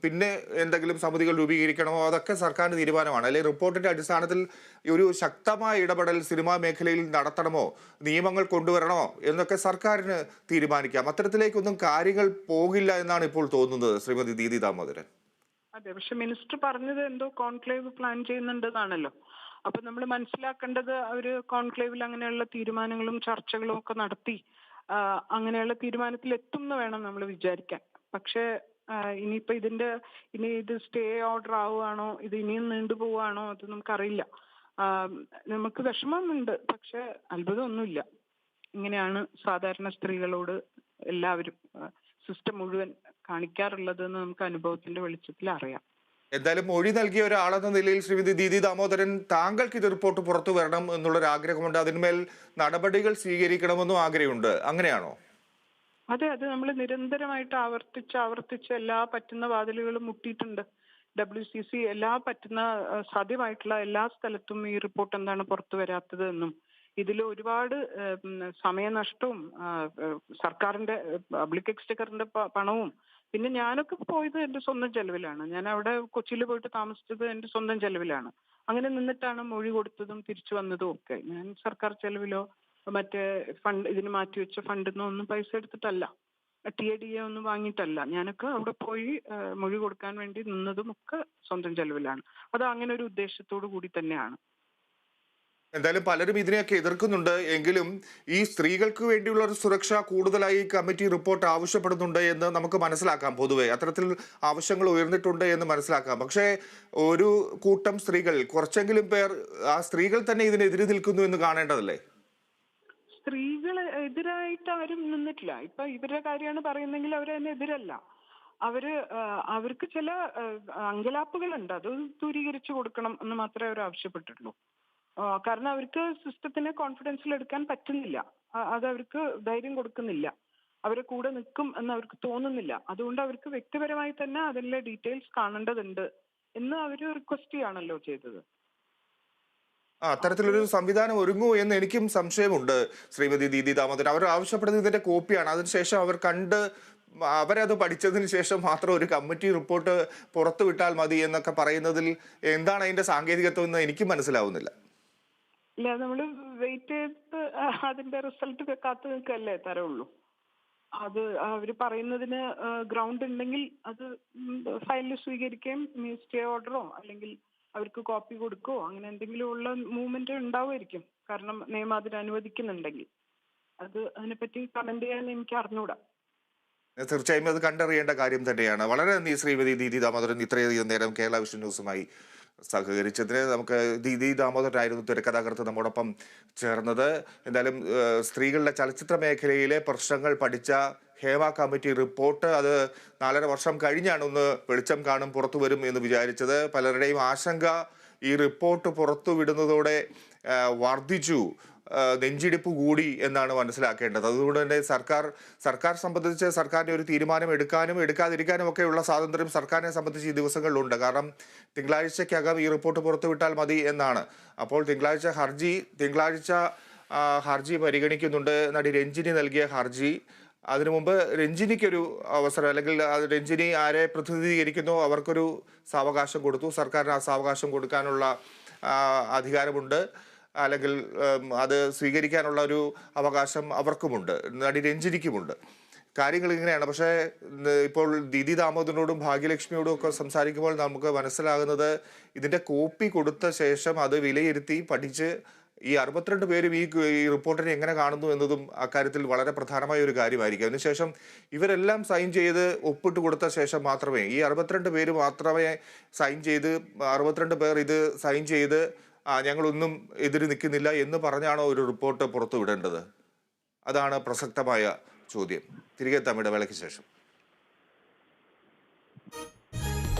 പിന്നെ എന്തെങ്കിലും സമിതികൾ രൂപീകരിക്കണമോ? അതൊക്കെ സർക്കാരിന് തീരുമാനമാണ്. അല്ലെങ്കിൽ റിപ്പോർട്ടിന്റെ അടിസ്ഥാനത്തിൽ ഒരു ശക്തമായ ഇടപെടൽ സിനിമാ മേഖലയിൽ നടത്തണമോ, നിയമങ്ങൾ കൊണ്ടുവരണമോ എന്നൊക്കെ സർക്കാരിന് തീരുമാനിക്കാം. അത്തരത്തിലേക്കൊന്നും കാര്യങ്ങൾ പോകില്ല എന്നാണ് ഇപ്പോൾ തോന്നുന്നത്, ശ്രീമതി ദീദി ദാമോദരൻ. അതെ, പക്ഷെ മിനിസ്റ്റർ പറഞ്ഞത് എന്തോ കോൺക്ലേവ് പ്ലാൻ ചെയ്യുന്നുണ്ടെന്നാണല്ലോ. അപ്പൊ നമ്മൾ മനസ്സിലാക്കേണ്ടത് അവര് കോൺക്ലേവിൽ അങ്ങനെയുള്ള തീരുമാനങ്ങളും ചർച്ചകളും ഒക്കെ നടത്തി അങ്ങനെയുള്ള തീരുമാനത്തിൽ എത്തും എന്ന് വേണം നമ്മൾ വിചാരിക്കാൻ. പക്ഷെ ഇനിയിപ്പോ ഇനി ഇത് സ്റ്റേ ഓർഡർ ആവുകയാണോ, ഇത് ഇനിയും നീണ്ടുപോവുകയാണോ, അത് നമുക്കറിയില്ല. നമുക്ക് വിഷമമുണ്ട്, പക്ഷെ അത്ഭുതമൊന്നുമില്ല. ഇങ്ങനെയാണ് സാധാരണ സ്ത്രീകളോട് എല്ലാവരും സിസ്റ്റം മുഴുവൻ കാണിക്കാറുള്ളതെന്ന് നമുക്ക് അനുഭവത്തിന്റെ വെളിച്ചത്തിൽ അറിയാം. എന്തായാലും മൊഴി നൽകിയ ഒരാളെന്ന നിലയിൽ ശ്രീമതി ദീദി ദാമോദരൻ, താങ്കൾക്ക് ഇത് റിപ്പോർട്ട് പുറത്തു വരണം എന്നുള്ളൊരു ആഗ്രഹമുണ്ട്. അതിന്മേൽ നടപടികൾ സ്വീകരിക്കണമെന്നും ആഗ്രഹമുണ്ട്. അങ്ങനെയാണോ? അതെ, അത് നമ്മൾ നിരന്തരമായിട്ട് ആവർത്തിച്ച് എല്ലാ പറ്റുന്ന വാതിലുകളും മുട്ടിയിട്ടുണ്ട്. WCC എല്ലാ പറ്റുന്ന സാധ്യമായിട്ടുള്ള എല്ലാ സ്ഥലത്തും ഈ റിപ്പോർട്ട് എന്താണ് പുറത്തു വരാത്തത് എന്നും ഇതിൽ ഒരുപാട് സമയനഷ്ടവും സർക്കാരിന്റെ പബ്ലിക് എക്സ്ചക്കറിന്റെ പണവും, പിന്നെ ഞാനൊക്കെ പോയത് എന്റെ സ്വന്തം ചെലവിലാണ്. ഞാൻ അവിടെ കൊച്ചിയിൽ പോയിട്ട് താമസിച്ചത് എന്റെ സ്വന്തം ചെലവിലാണ്. അങ്ങനെ നിന്നിട്ടാണ് മൊഴി കൊടുത്തതും തിരിച്ചു വന്നതും ഒക്കെ. ഞാൻ സർക്കാർ ചെലവിലോ മറ്റേ ഫണ്ട് ഇതിന് മാറ്റിവെച്ച ഫണ്ടിൽ നിന്നോ ഒന്നും പൈസ എടുത്തിട്ടല്ല, TADA ഒന്നും വാങ്ങിയിട്ടല്ല. ഞാനൊക്കെ അവിടെ പോയി മൊഴി കൊടുക്കാൻ വേണ്ടി നിന്നതും ഒക്കെ സ്വന്തം ചെലവിലാണ്. അത് അങ്ങനെ ഒരു ഉദ്ദേശത്തോടു കൂടി തന്നെയാണ്. എന്തായാലും പലരും ഇതിനെയൊക്കെ എതിർക്കുന്നുണ്ട്. എങ്കിലും ഈ സ്ത്രീകൾക്ക് വേണ്ടിയുള്ള ഒരു സുരക്ഷ കൂടുതലായി കമ്മിറ്റി റിപ്പോർട്ട് ആവശ്യപ്പെടുന്നുണ്ട് എന്ന് നമുക്ക് മനസ്സിലാക്കാം. പൊതുവെ അത്തരത്തിൽ ആവശ്യങ്ങൾ ഉയർന്നിട്ടുണ്ട് എന്ന് മനസ്സിലാക്കാം. പക്ഷേ ഒരു കൂട്ടം സ്ത്രീകൾ, കുറച്ചെങ്കിലും പേർ ആ സ്ത്രീകൾ തന്നെ ഇതിനെതിരെ നിൽക്കുന്നു എന്ന് കാണേണ്ടതല്ലേ? സ്ത്രീകൾ എതിരായിട്ട് ആരും നിന്നിട്ടില്ല. ഇപ്പൊ ഇവരുടെ കാര്യമാണ് പറയുന്നെങ്കിൽ അവരതിനെതിരല്ല. അവർക്ക് ചില അങ്കലാപ്പുകളുണ്ട്, അത് ദൂരീകരിച്ചു കൊടുക്കണം എന്ന് മാത്രമേ അവർ ആവശ്യപ്പെട്ടിട്ടുള്ളൂ. കാരണം അവർക്ക് സിസ്റ്റത്തിനെ കോൺഫിഡൻസിൽ എടുക്കാൻ പറ്റുന്നില്ല, അത് അവർക്ക് ധൈര്യം കൊടുക്കുന്നില്ല, അവരെ കൂടെ നിൽക്കും എന്ന് അവർക്ക് തോന്നുന്നില്ല. അതുകൊണ്ട് അവർക്ക് വ്യക്തിപരമായി തന്നെ അതിലെ ഡീറ്റെയിൽസ് കാണേണ്ടതുണ്ട് എന്ന് അവർ റിക്വസ്റ്റ് ചെയ്യാണല്ലോ ചെയ്തത്. അത്തരത്തിലൊരു സംവിധാനം ഒരുങ്ങൂ എന്ന് എനിക്കും സംശയമുണ്ട് ശ്രീമതി ദീദി ദാമോദരൻ. അവർ ആവശ്യപ്പെടുന്നത് ഇതിന്റെ കോപ്പിയാണ്. അതിനുശേഷം അവർ അവരത് പഠിച്ചതിന് ശേഷം മാത്രം ഒരു കമ്മിറ്റി റിപ്പോർട്ട് പുറത്തുവിട്ടാൽ മതി എന്നൊക്കെ പറയുന്നതിൽ എന്താണ് അതിന്റെ സാങ്കേതികത്വം എന്ന് എനിക്ക് മനസ്സിലാവുന്നില്ല. ഇല്ല, നമ്മൾ വെയിറ്റ് ചെയ്ത് അതിന്റെ റിസൾട്ട് കാത്തു നിൽക്കല്ലേ തരുള്ളൂ. അത് അവർ പറയുന്നതിന് ഗ്രൗണ്ട് ഉണ്ടെങ്കിൽ അത് ഫയലിൽ സ്വീകരിക്കുകയും സ്റ്റേ ഓർഡറോ അല്ലെങ്കിൽ അവർക്ക് കോപ്പി കൊടുക്കുകയോ അങ്ങനെ എന്തെങ്കിലും ഉള്ള മൂവ്മെന്റ് ഉണ്ടാവുമായിരിക്കും. കാരണം നിയമം അതിന് അനുവദിക്കുന്നുണ്ടെങ്കിൽ അതിനെപ്പറ്റി കമന്റ് ചെയ്യാൻ എനിക്ക് അറിഞ്ഞൂടാ. തീർച്ചയായും അത് കണ്ടറിയേണ്ട കാര്യം തന്നെയാണ്. വളരെ നന്ദി ശ്രീമതി ദീദി ദാമോദരൻ ഇത്രയധികം നേരം കേരള വിഷൻ ന്യൂസുമായി സഹകരിച്ചതിന്. നമുക്ക് ദീദി ദാമോദരനായിരുന്നു തിരക്കഥാകൃത്ത് നമ്മോടൊപ്പം ചേർന്നത്. എന്തായാലും സ്ത്രീകളുടെ ചലച്ചിത്ര മേഖലയിലെ പ്രശ്നങ്ങൾ പഠിച്ച ഹേമ കമ്മിറ്റി റിപ്പോർട്ട് അത് 4.5 വർഷം കഴിഞ്ഞാണ് ഒന്ന് വെളിച്ചം കാണും പുറത്തു വരും എന്ന് വിചാരിച്ചത്. പലരുടെയും ആശങ്ക ഈ റിപ്പോർട്ട് പുറത്തു വിടുന്നതോടെ വർദ്ധിച്ചു, നെഞ്ചിടിപ്പ് കൂടി എന്നാണ് മനസ്സിലാക്കേണ്ടത്. അതുകൊണ്ട് തന്നെ സർക്കാർ സംബന്ധിച്ച് സർക്കാരിൻ്റെ ഒരു തീരുമാനം എടുക്കാനും എടുക്കാതിരിക്കാനും ഒക്കെയുള്ള സ്വാതന്ത്ര്യം സർക്കാരിനെ സംബന്ധിച്ച് ഈ ദിവസങ്ങളിലുണ്ട്. കാരണം തിങ്കളാഴ്ചക്കകം ഈ റിപ്പോർട്ട് പുറത്തുവിട്ടാൽ മതി എന്നാണ്. അപ്പോൾ തിങ്കളാഴ്ച ഹർജി പരിഗണിക്കുന്നുണ്ട്. നടി രഞ്ജിനി നൽകിയ ഹർജി. അതിനു മുമ്പ് രഞ്ജിനിക്കൊരു അവസരം, അല്ലെങ്കിൽ രഞ്ജിനി ആരെ പ്രതിനിധീകരിക്കുന്നോ അവർക്കൊരു സാവകാശം കൊടുത്തു. സർക്കാരിന് ആ സാവകാശം കൊടുക്കാനുള്ള അധികാരമുണ്ട്, അല്ലെങ്കിൽ അത് സ്വീകരിക്കാനുള്ള ഒരു അവകാശം അവർക്കുമുണ്ട്, നടി രഞ്ജിനിക്കുമുണ്ട്. കാര്യങ്ങൾ ഇങ്ങനെയാണ്. പക്ഷേ ഇപ്പോൾ ദീദി ദാമോദരനോടും ഭാഗ്യലക്ഷ്മിയോടും ഒക്കെ സംസാരിക്കുമ്പോൾ നമുക്ക് മനസ്സിലാകുന്നത് ഇതിൻ്റെ കോപ്പി കൊടുത്ത ശേഷം അത് വിലയിരുത്തി പഠിച്ച് ഈ 62 പേരും ഈ റിപ്പോർട്ടിനെ എങ്ങനെ കാണുന്നു എന്നതും അക്കാര്യത്തിൽ വളരെ പ്രധാനമായ ഒരു കാര്യമായിരിക്കും. അതിനുശേഷം ഇവരെല്ലാം സൈൻ ചെയ്ത് ഒപ്പിട്ട് കൊടുത്ത ശേഷം മാത്രമേ ഈ 62 പേര് മാത്രമേ 62 പേർ ഇത് സൈൻ ചെയ്ത് ഞങ്ങളൊന്നും എതിര് നിൽക്കുന്നില്ല എന്ന് പറഞ്ഞാണോ ഒരു റിപ്പോർട്ട് പുറത്തുവിടേണ്ടത്? അതാണ് പ്രസക്തമായ ചോദ്യം. തിരികെ എത്താം ഇടവേളയ്ക്ക് ശേഷം.